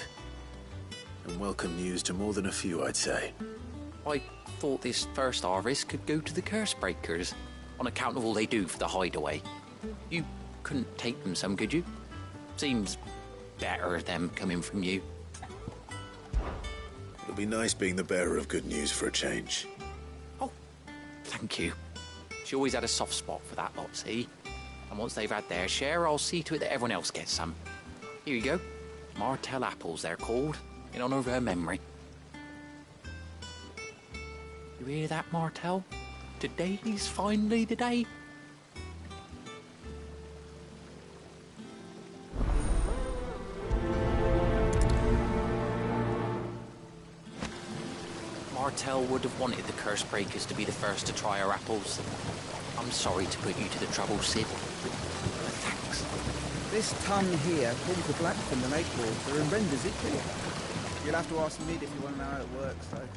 And welcome news to more than a few, I'd say. I thought this first harvest could go to the curse breakers, on account of all they do for the hideaway. You couldn't take them some, could you? Seems better them coming from you. It'll be nice being the bearer of good news for a change. Thank you. She always had a soft spot for that lot, see? And once they've had their share, I'll see to it that everyone else gets some. Here you go. Martel apples, they're called, in honour of her memory. You hear that, Martel? Today's finally the day. Martel would have wanted the curse breakers to be the first to try our apples. I'm sorry to put you to the trouble, Sid. But thanks. This tongue here pulls the black from the lake water and renders it clear. You'll have to ask Mid if you want to know how it works, though.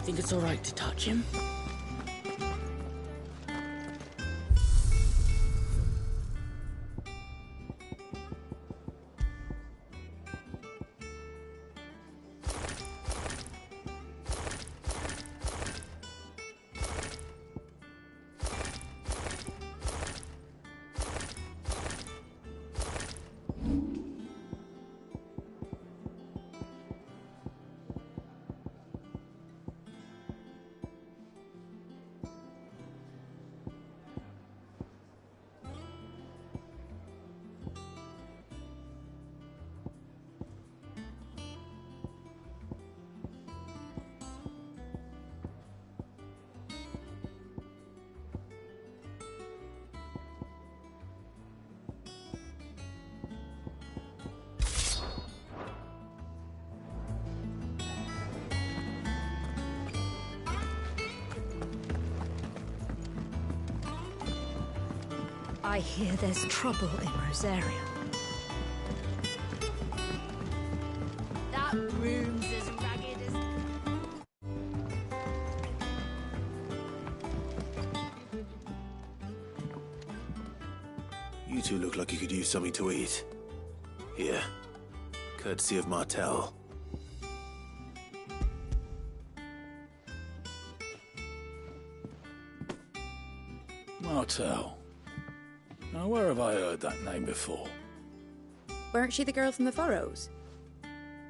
think it's all right to touch him? I hear there's trouble in Rosaria. That room's as ragged as... You two look like you could use something to eat. Here. Courtesy of Martel. Martel. Now, where have I heard that name before? Weren't she the girl from the Furrows?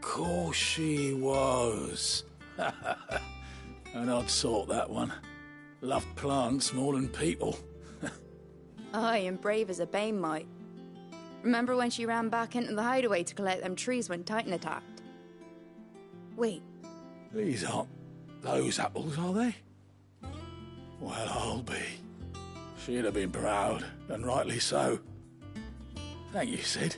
Course she was. An odd sort, that one. Loved plants more than people. Aye, and brave as a bane might. Remember when she ran back into the hideaway to collect them trees when Titan attacked? Wait. These aren't those apples, are they? Well, I'll be. She'd have been proud, and rightly so. Thank you, Sid.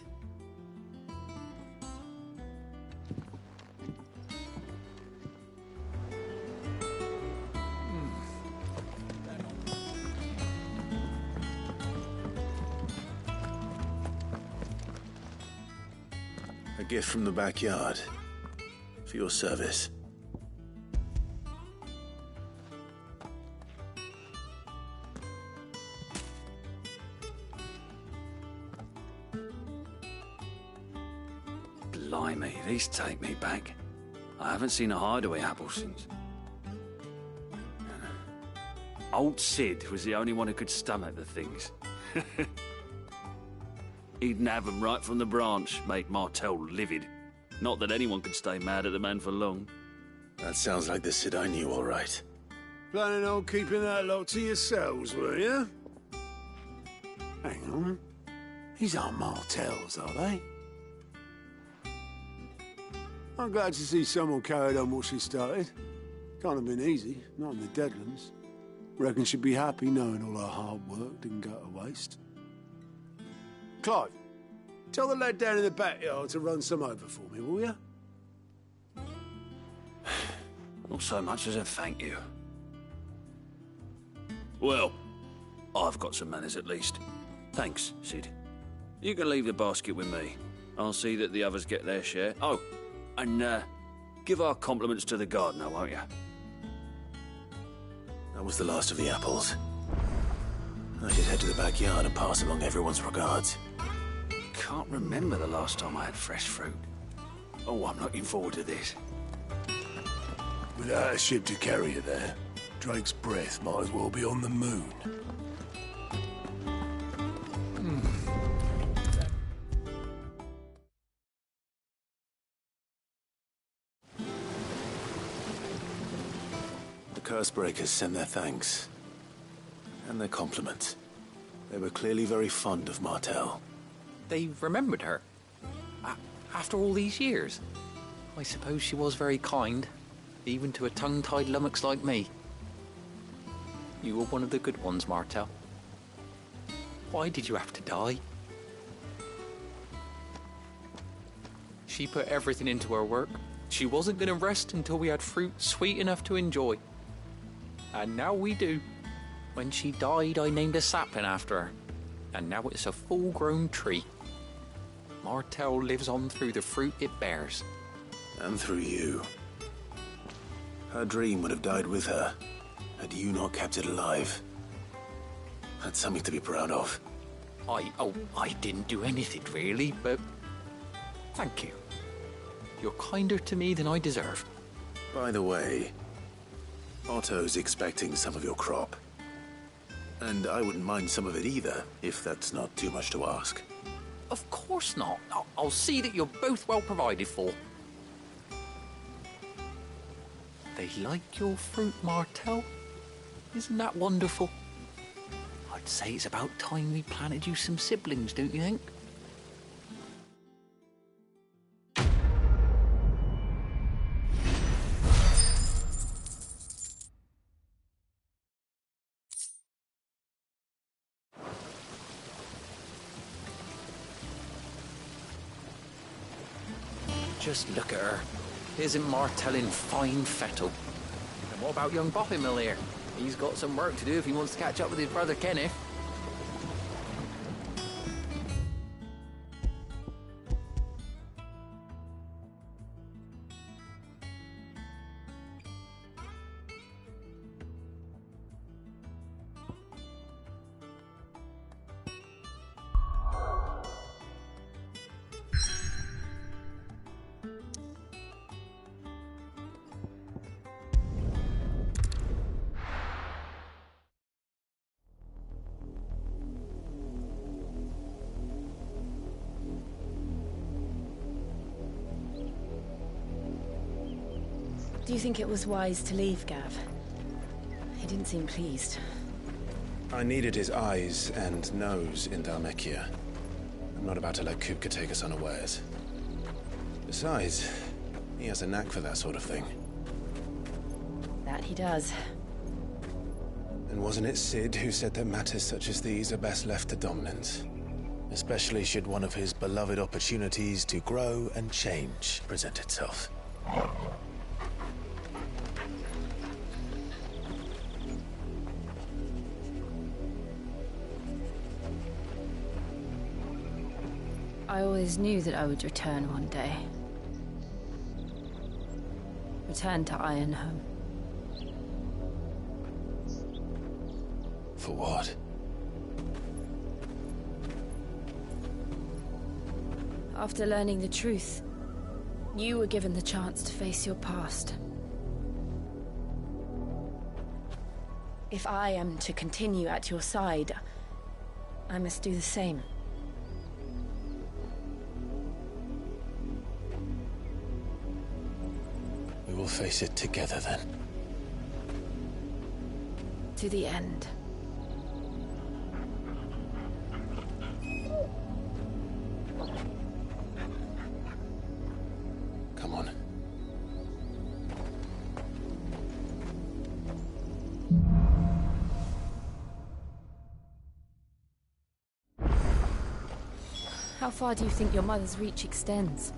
A gift from the backyard. For your service. Blimey, these take me back. I haven't seen a hideaway apple since. Old Sid was the only one who could stomach the things. He'd nab them right from the branch, make Martel livid. Not that anyone could stay mad at the man for long. That sounds like the Sid I knew, all right. Planning on keeping that lot to yourselves, were you? Hang on. These aren't Martels, are they? I'm glad to see someone carried on what she started. Can't have been easy, not in the Deadlands. Reckon she'd be happy knowing all her hard work didn't go to waste. Clive, tell the lad down in the backyard to run some over for me, will you? Not so much as a thank you. Well, I've got some manners at least. Thanks, Sid. You can leave the basket with me. I'll see that the others get their share. Oh, and give our compliments to the gardener, won't you? That was the last of the apples. I should head to the backyard and pass along everyone's regards. Can't remember the last time I had fresh fruit. Oh, I'm looking forward to this. Without a ship to carry it there, Drake's breath might as well be on the moon. The Cursebreakers send their thanks. And their compliments. They were clearly very fond of Martel. They remembered her. After all these years. I suppose she was very kind, even to a tongue-tied lummox like me. You were one of the good ones, Martel. Why did you have to die? She put everything into her work. She wasn't going to rest until we had fruit sweet enough to enjoy. And now we do. When she died, I named a sapling after her. And now it's a full-grown tree. Martel lives on through the fruit it bears. And through you. Her dream would have died with her, had you not kept it alive. That's something to be proud of. I didn't do anything really, but thank you. You're kinder to me than I deserve. By the way, Otto's expecting some of your crop. And I wouldn't mind some of it either, if that's not too much to ask. Of course not. I'll see that you're both well provided for. They like your fruit, Martel. Isn't that wonderful? I'd say it's about time we planted you some siblings, don't you think? Just look at her. Isn't Martel in fine fettle? And what about young Boppimill here? He's got some work to do if he wants to catch up with his brother Kenneth. Do you think it was wise to leave, Gav? He didn't seem pleased. I needed his eyes and nose in Dhalmekia. I'm not about to let Kupka take us unawares. Besides, he has a knack for that sort of thing. That he does. And wasn't it Sid who said that matters such as these are best left to dominance? Especially should one of his beloved opportunities to grow and change present itself. I always knew that I would return one day. Return to Ironhome. For what? After learning the truth, you were given the chance to face your past. If I am to continue at your side, I must do the same. We will face it together then. To the end. Come on. How far do you think your mother's reach extends?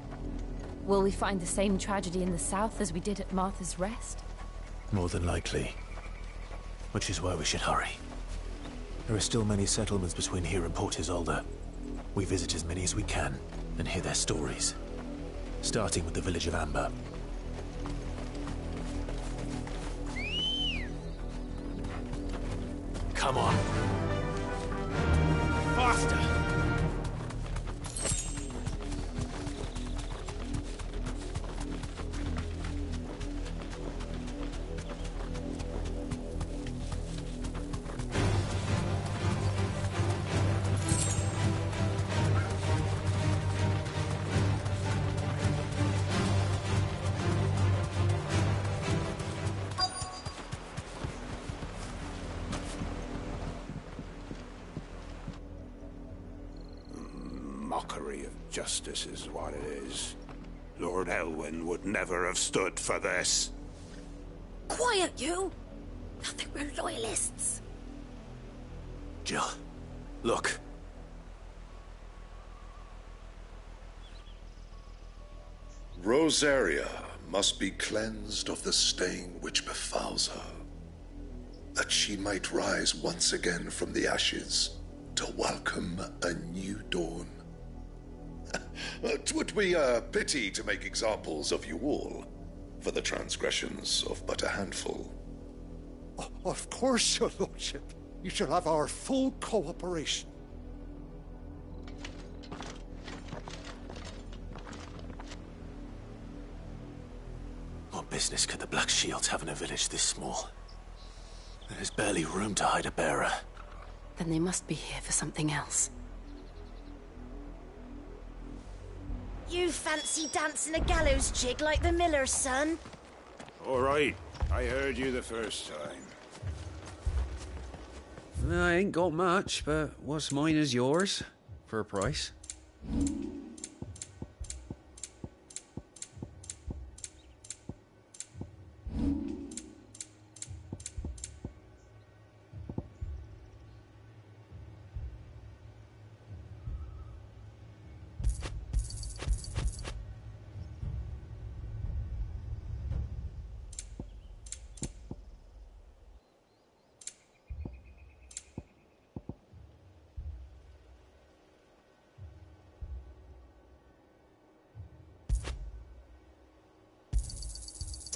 Will we find the same tragedy in the south as we did at Martha's Rest? More than likely. Which is why we should hurry. There are still many settlements between here and Port Isolde. We visit as many as we can and hear their stories. Starting with the village of Amber. Come on. Faster! Mockery of justice is what it is. Lord Elwyn would never have stood for this. Quiet, you! Nothing, we're loyalists. Jill, look. Rosaria must be cleansed of the stain which befouls her, that she might rise once again from the ashes to welcome a new dawn. 'Twould be a pity to make examples of you all, for the transgressions of but a handful. Of course, your lordship. You shall have our full cooperation. What business could the Black Shields have in a village this small? There's barely room to hide a bearer. Then they must be here for something else. You fancy dancing a gallows jig like the miller's son? All right. I heard you the first time. I ain't got much, but what's mine is yours, for a price.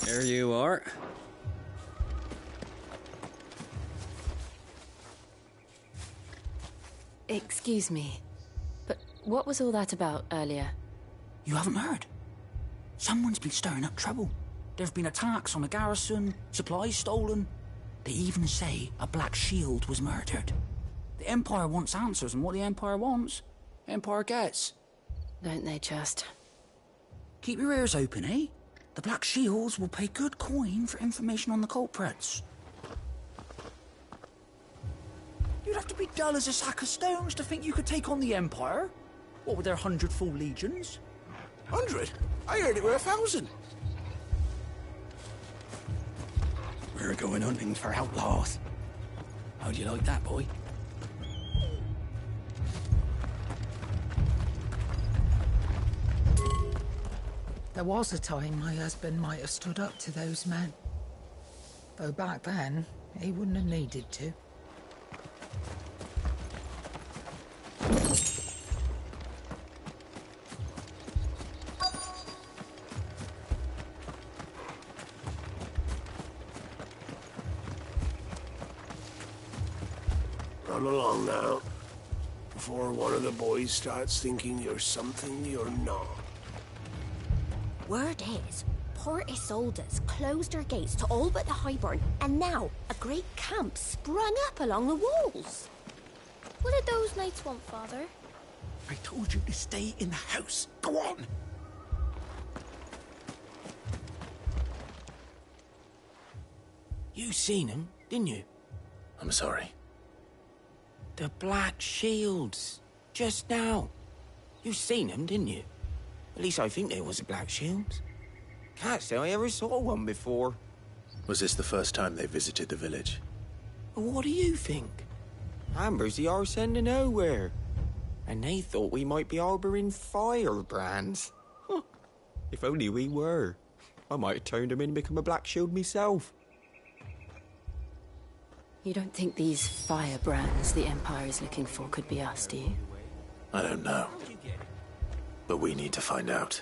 There you are. Excuse me, but what was all that about earlier? You haven't heard? Someone's been stirring up trouble. There have been attacks on the garrison, supplies stolen. They even say a Black Shield was murdered. The Empire wants answers, and what the Empire wants, Empire gets. Don't they just? Keep your ears open, eh? The Black Shields will pay good coin for information on the culprits. You'd have to be dull as a sack of stones to think you could take on the Empire. What with their 100 full legions? 100? I heard it were 1,000. We're going hunting for outlaws. How'd you like that, boy? There was a time my husband might have stood up to those men. Though back then, he wouldn't have needed to. Run along now, before one of the boys starts thinking you're something you're not. Word is, Port Isolde's closed her gates to all but the Highborn, and now a great camp sprung up along the walls. What did those knights want, Father? I told you to stay in the house. Go on. You seen him, didn't you? I'm sorry. The Black Shields. Just now. You seen them, didn't you? At least I think there was a Black Shields. Can't say I ever saw one before. Was this the first time they visited the village? What do you think? Amber's the arse end of nowhere. And they thought we might be harbouring firebrands. Huh. If only we were. I might have turned them in and become a Black Shield myself. You don't think these firebrands the Empire is looking for could be us, do you? I don't know. But we need to find out.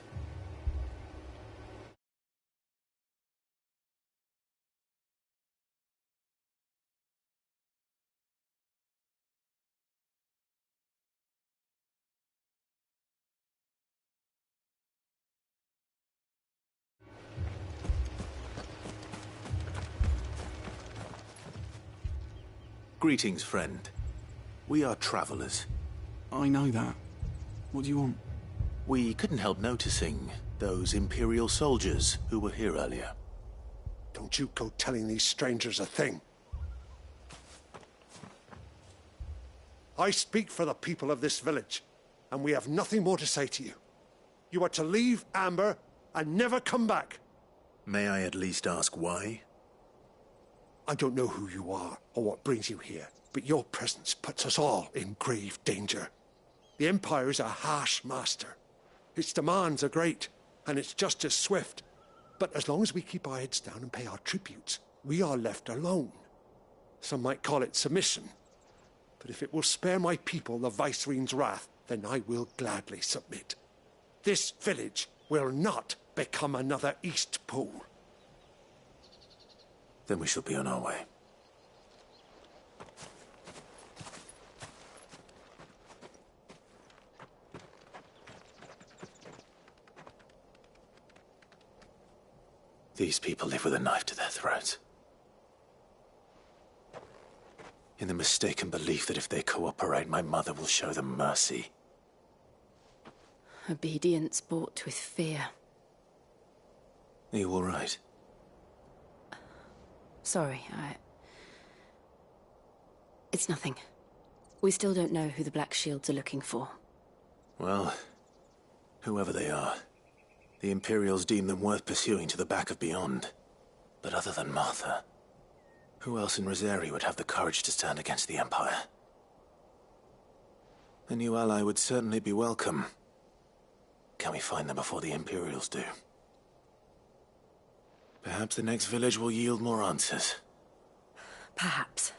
Greetings, friend. We are travelers. I know that. What do you want? We couldn't help noticing those Imperial soldiers who were here earlier. Don't you go telling these strangers a thing. I speak for the people of this village, and we have nothing more to say to you. You are to leave Amber and never come back. May I at least ask why? I don't know who you are or what brings you here, but your presence puts us all in grave danger. The Empire is a harsh master. Its demands are great, and its justice swift. But as long as we keep our heads down and pay our tributes, we are left alone. Some might call it submission. But if it will spare my people the Viceroy's wrath, then I will gladly submit. This village will not become another East Pool. Then we shall be on our way. These people live with a knife to their throats. In the mistaken belief that if they cooperate, my mother will show them mercy. Obedience bought with fear. Are you all right? Sorry, It's nothing. We still don't know who the Black Shields are looking for. Well, whoever they are, the Imperials deem them worth pursuing to the back of beyond. But other than Martha, who else in Rosari would have the courage to stand against the Empire? A new ally would certainly be welcome. Can we find them before the Imperials do? Perhaps the next village will yield more answers. Perhaps.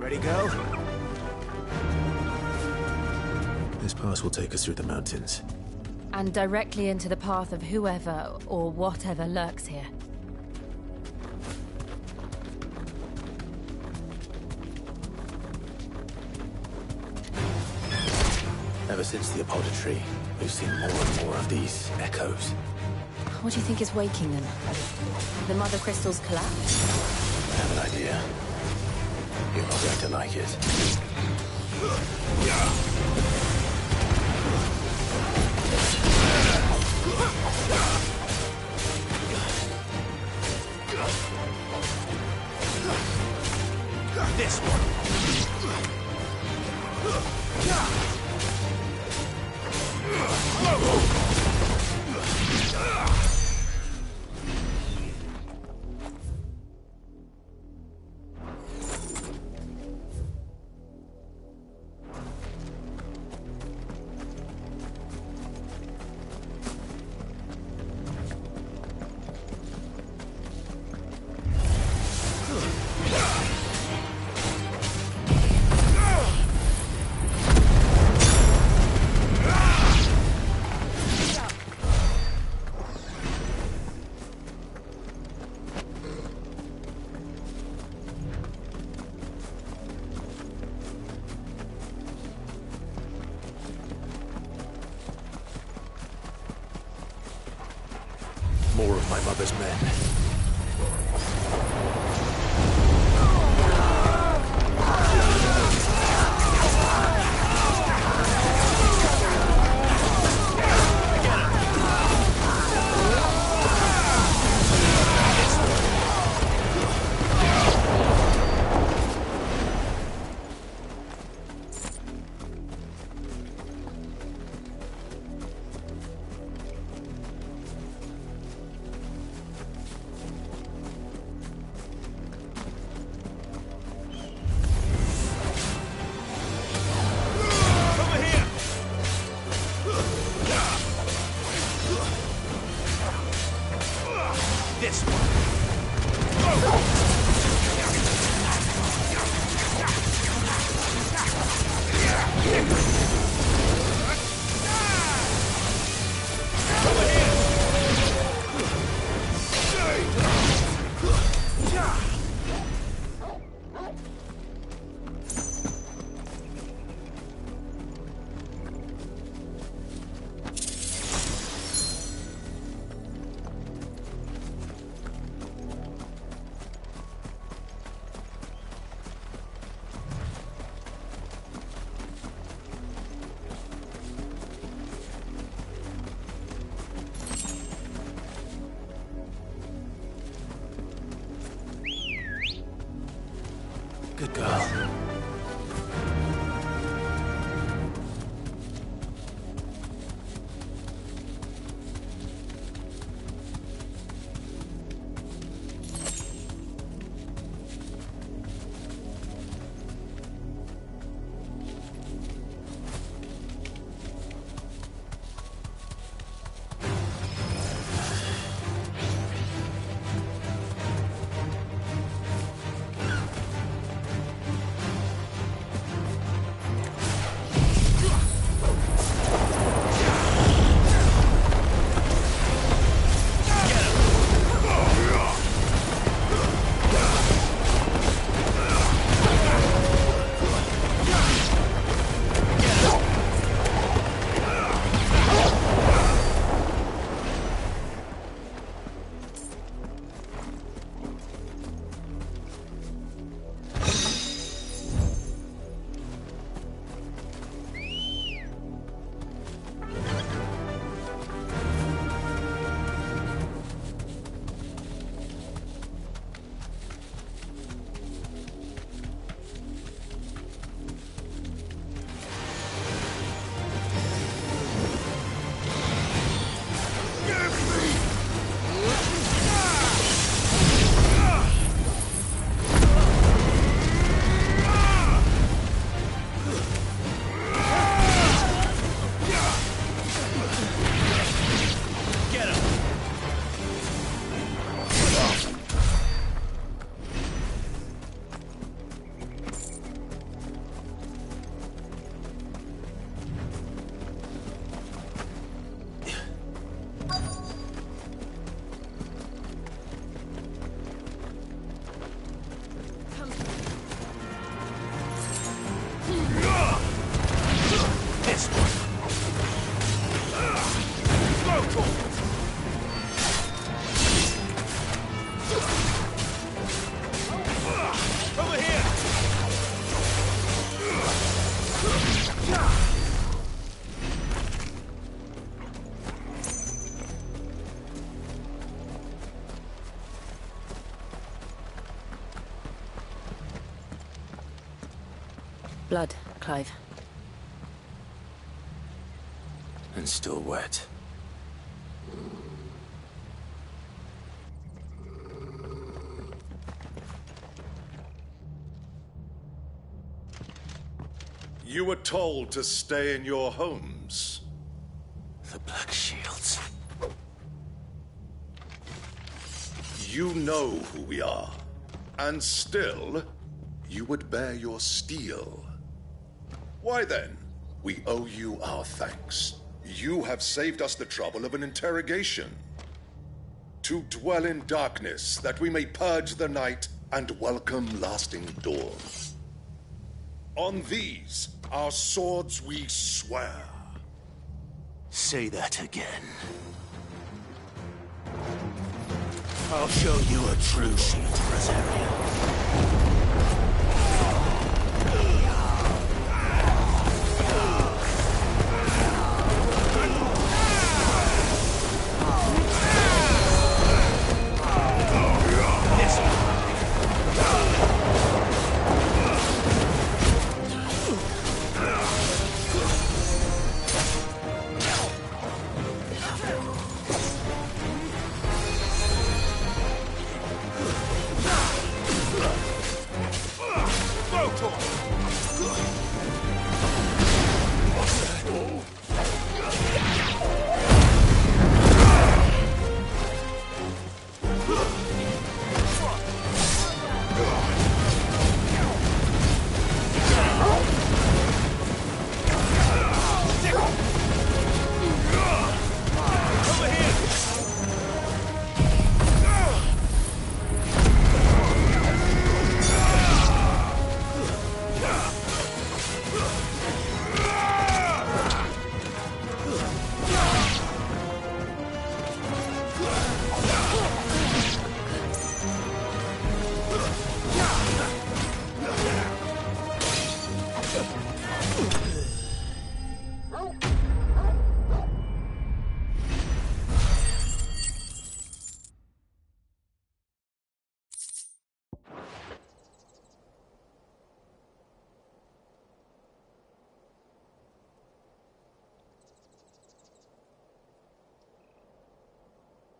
Ready, girl? This pass will take us through the mountains. And directly into the path of whoever or whatever lurks here. Ever since the Apoditry, we've seen more and more of these echoes. What do you think is waking them? The Mother Crystal's collapse? I have an idea. You're not going to like it. This one. More of my mother's men. This one. Good girl. Blood, Clive. And still wet. You were told to stay in your homes. The Black Shields. You know who we are. And still, you would bear your steel. Why then? We owe you our thanks. You have saved us the trouble of an interrogation. To dwell in darkness, that we may purge the night and welcome lasting dawn. On these, our swords we swear. Say that again. I'll show you a true shield, Rosaria.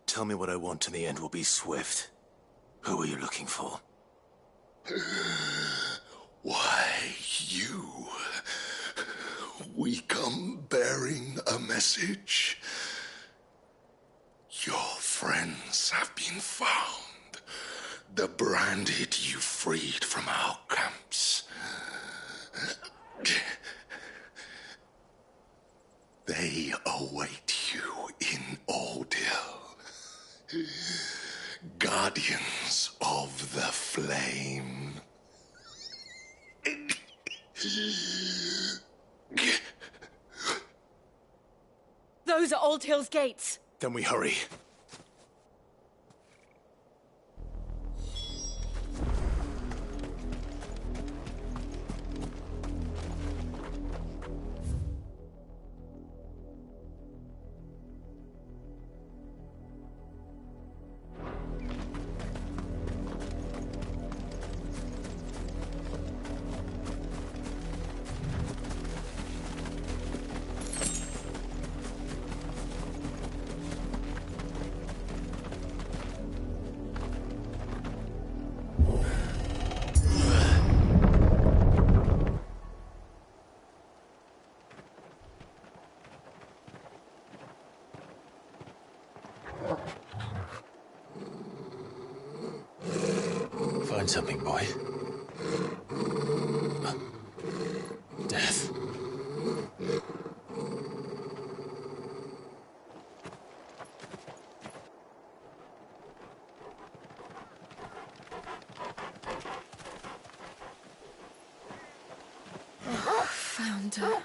Tell me what I want and the end will be swift. Who are you looking for? Why, you. We come bearing a message. Your friends have been found. The branded you freed from our camps. They await you in Odil. Guardians of the Flame. Those are Old Hill's gates. Then we hurry. Find something, boy. Death. Found her.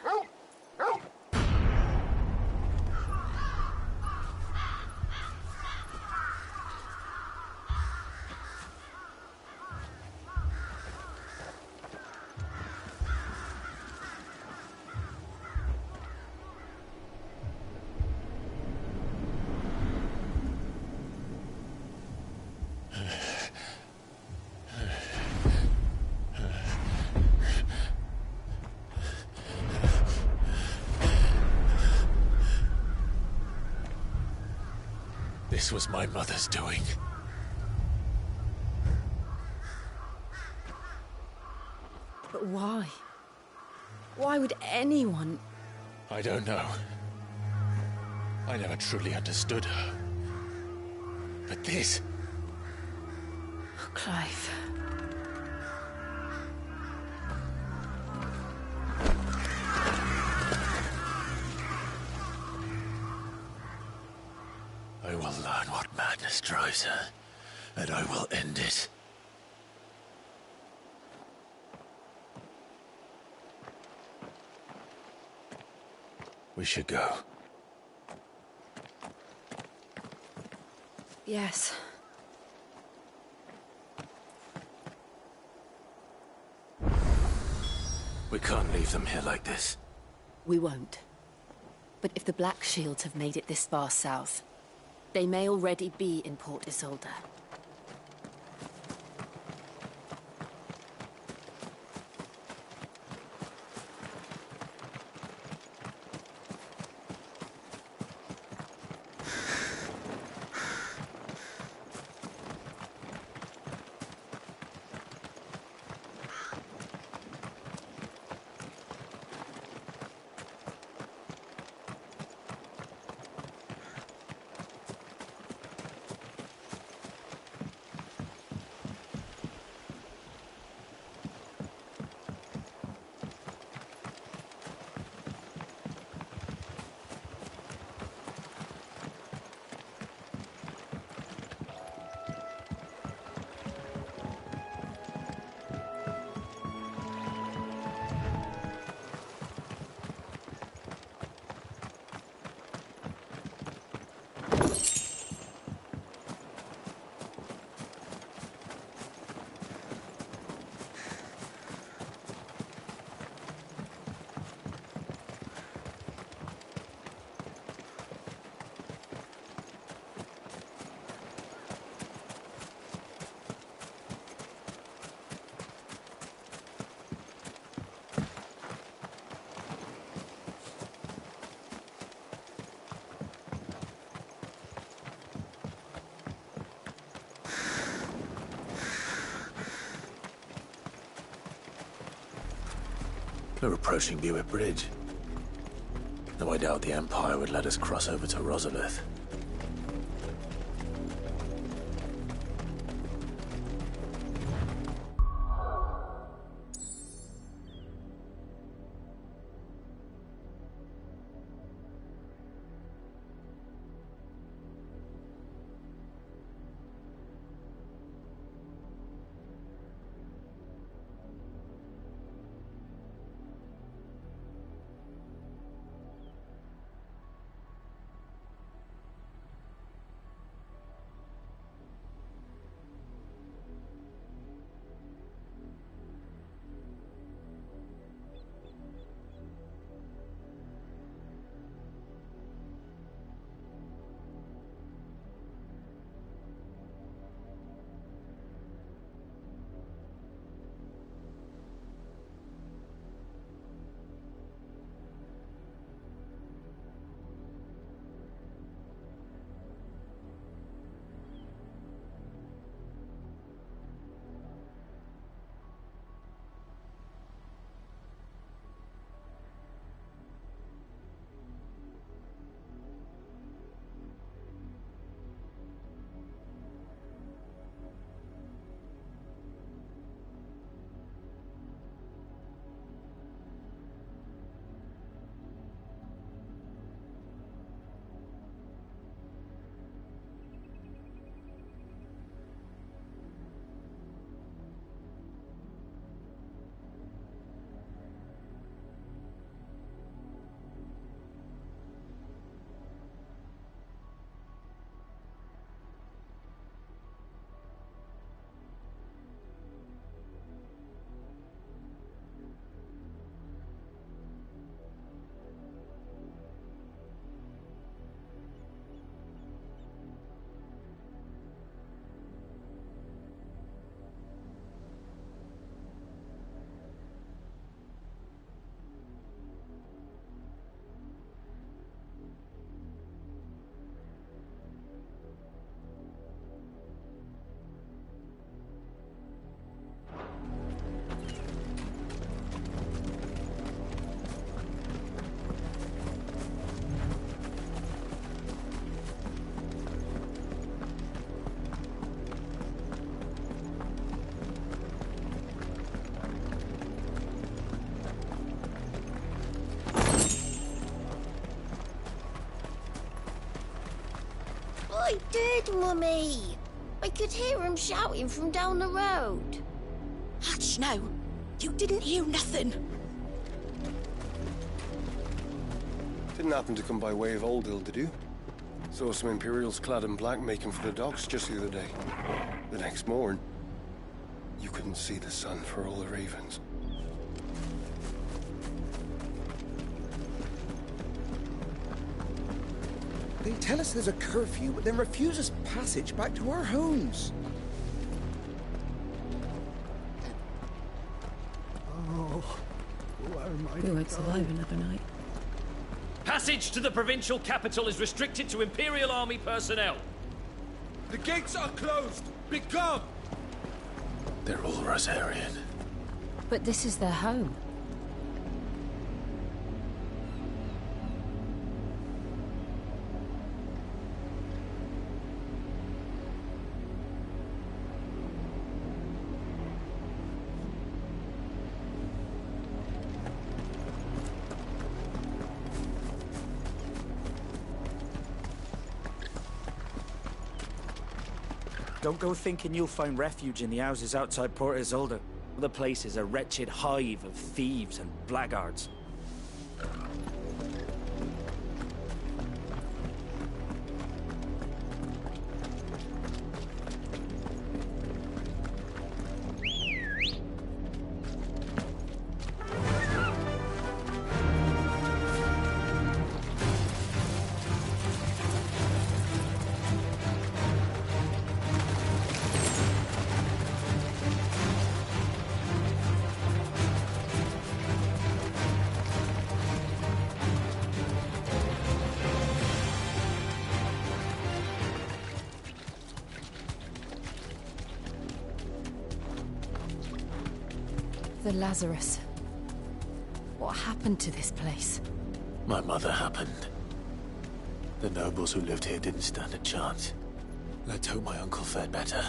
This was my mother's doing. But why? Why would anyone... I don't know. I never truly understood her. But this... Oh, Clive. I will learn what madness drives her, and I will end it. We should go. Yes. We can't leave them here like this. We won't. But if the Black Shields have made it this far south, they may already be in Port Isolde. We're approaching Buick Bridge. Though I doubt the Empire would let us cross over to Rosalith. kidding with me. I could hear him shouting from down the road. Hush now. You didn't hear nothing. Didn't happen to come by way of Oldhill, did you? Saw some Imperials clad in black making for the docks just the other day. The next morn, you couldn't see the sun for all the ravens. They tell us there's a curfew, but then refuse us passage back to our homes. Oh, where am I? We won't survive another night. Passage to the provincial capital is restricted to Imperial Army personnel. The gates are closed! Begone! They're all Rosarian. But this is their home. Don't go thinking you'll find refuge in the houses outside Port Isolde. The place is a wretched hive of thieves and blackguards. The Lazarus. What happened to this place? My mother happened. The nobles who lived here didn't stand a chance. Let's hope my uncle fared better.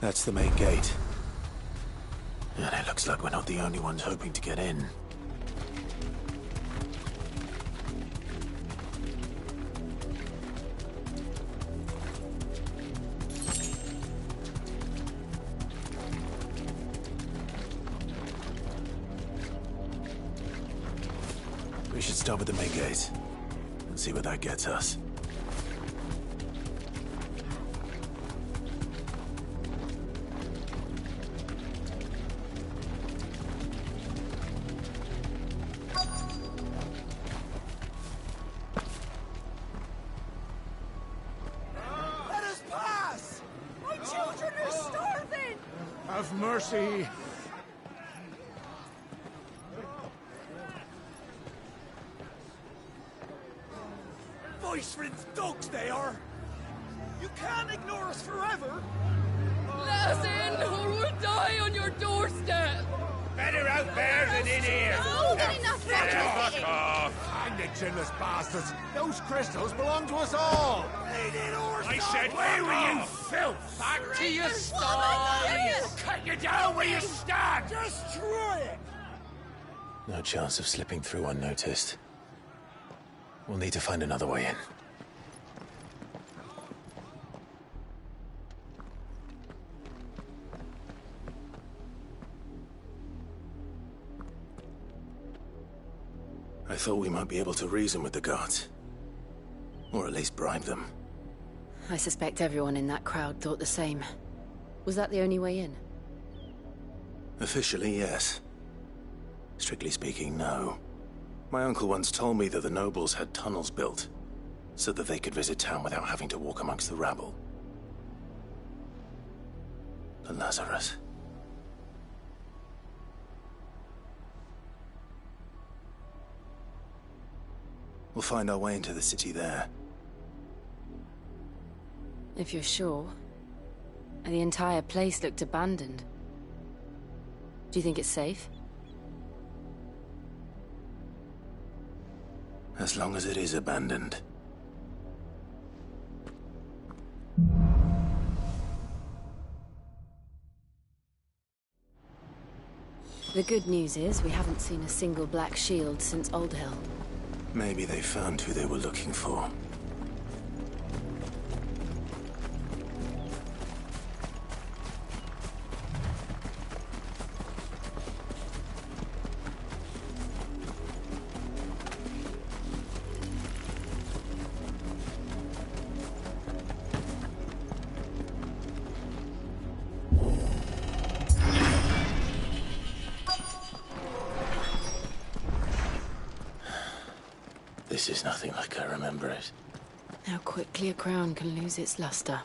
That's the main gate. And it looks like we're not the only ones hoping to get in. We should start with the main gate and see where that gets us. Have mercy. Voice-rinsed dogs they are! You can't ignore us forever! Let us in, or we'll die on your doorstep! Better out there than in here! No, get enough Fuck off! Hang the chinless bastards! Those crystals belong to us all! I said, where were you, filth? Back to your stall! stall! Cut you down where you stand! Destroy it! No chance of slipping through unnoticed. We'll need to find another way in. I thought we might be able to reason with the guards. Or at least bribe them. I suspect everyone in that crowd thought the same. Was that the only way in? Officially, yes. Strictly speaking, no. My uncle once told me that the nobles had tunnels built, so that they could visit town without having to walk amongst the rabble. The Lazarus. We'll find our way into the city there. If you're sure. The entire place looked abandoned. Do you think it's safe? As long as it is abandoned, The good news is we haven't seen a single black shield since Old Hill. Maybe they found who they were looking for. This is nothing like I remember it. How quickly a crown can lose its luster.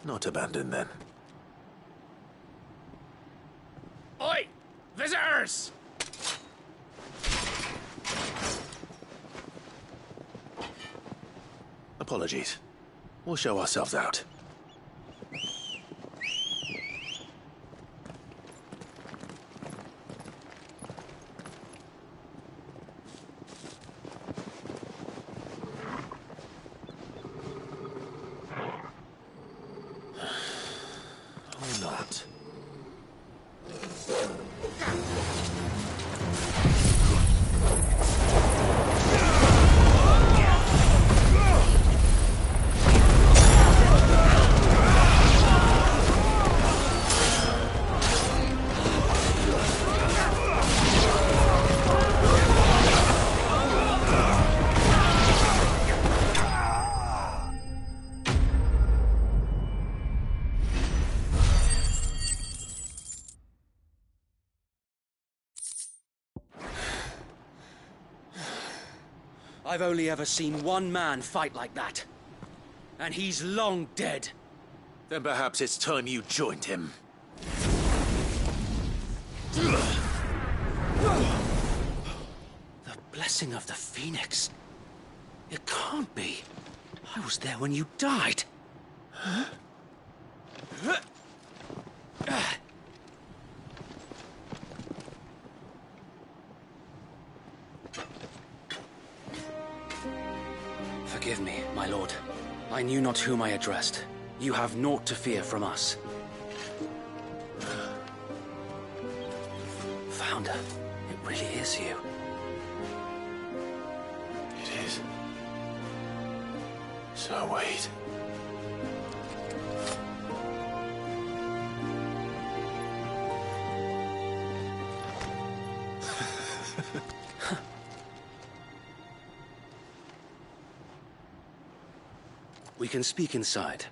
Not abandoned, then. Oi! Visitors! Apologies. We'll show ourselves out. Or not. I've only ever seen one man fight like that. And he's long dead. Then perhaps it's time you joined him. The blessing of the Phoenix. It can't be. I was there when you died. Forgive me, my lord. I knew not whom I addressed. You have naught to fear from us. Founder, it really is you. It is. So wait. We can speak inside.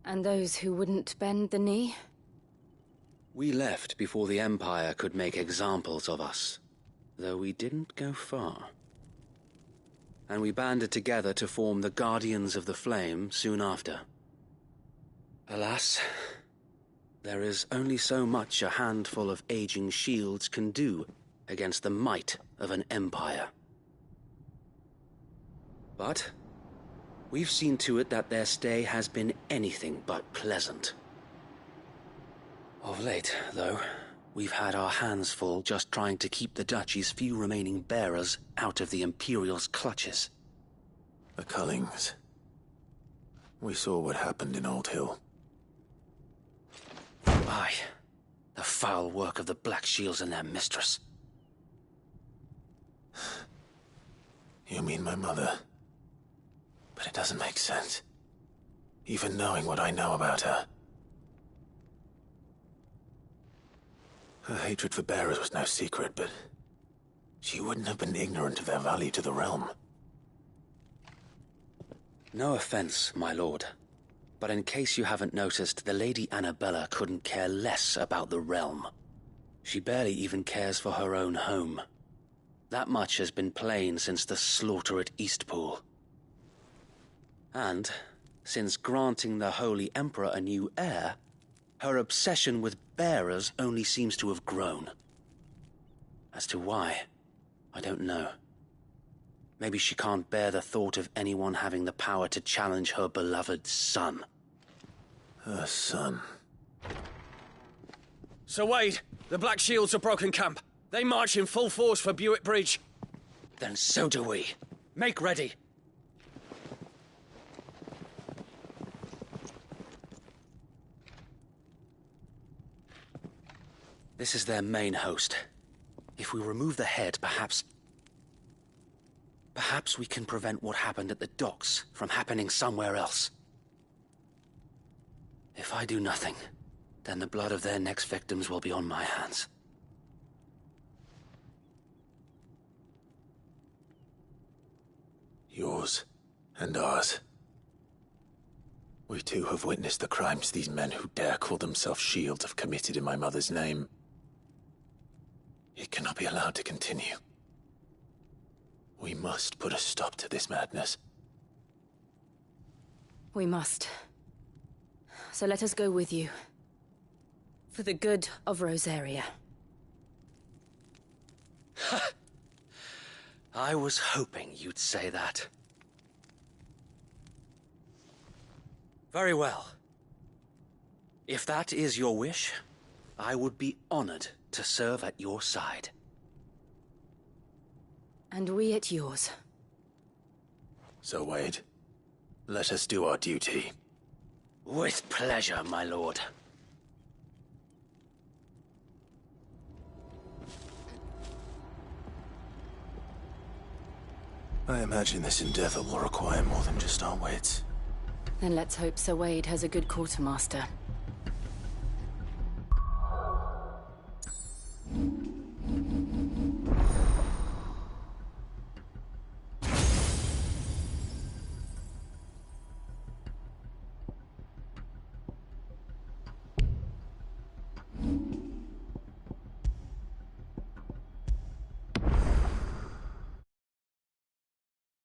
And those who wouldn't bend the knee? We left before the Empire could make examples of us, though we didn't go far. And we banded together to form the Guardians of the Flame soon after. Alas, there is only so much a handful of aging shields can do against the might of an empire. But we've seen to it that their stay has been anything but pleasant. Of late, though, we've had our hands full just trying to keep the Duchy's few remaining bearers out of the Imperial's clutches. The Cullings. We saw what happened in Old Hill. Aye. The foul work of the Black Shields and their mistress. You mean my mother? But it doesn't make sense. Even knowing what I know about her. Her hatred for bearers was no secret, but she wouldn't have been ignorant of their value to the realm. No offense, my lord, but in case you haven't noticed, the Lady Annabella couldn't care less about the realm. She barely even cares for her own home. That much has been plain since the slaughter at Eastpool. And, since granting the Holy Emperor a new heir, her obsession with bearers only seems to have grown. As to why, I don't know. Maybe she can't bear the thought of anyone having the power to challenge her beloved son. Her son. Sir Wade, the Black Shields have broken camp. They march in full force for Buick Bridge. Then so do we. Make ready. This is their main host. If we remove the head, perhaps we can prevent what happened at the docks from happening somewhere else. If I do nothing, then the blood of their next victims will be on my hands. Yours and ours. We too have witnessed the crimes these men who dare call themselves shields have committed in my mother's name. It cannot be allowed to continue. We must put a stop to this madness. We must. So let us go with you. For the good of Rosaria. I was hoping you'd say that. Very well. If that is your wish, I would be honored to serve at your side. And we at yours. So, Wade, let us do our duty. With pleasure, my lord. I imagine this endeavor will require more than just our wits. Then let's hope Sir Wade has a good quartermaster.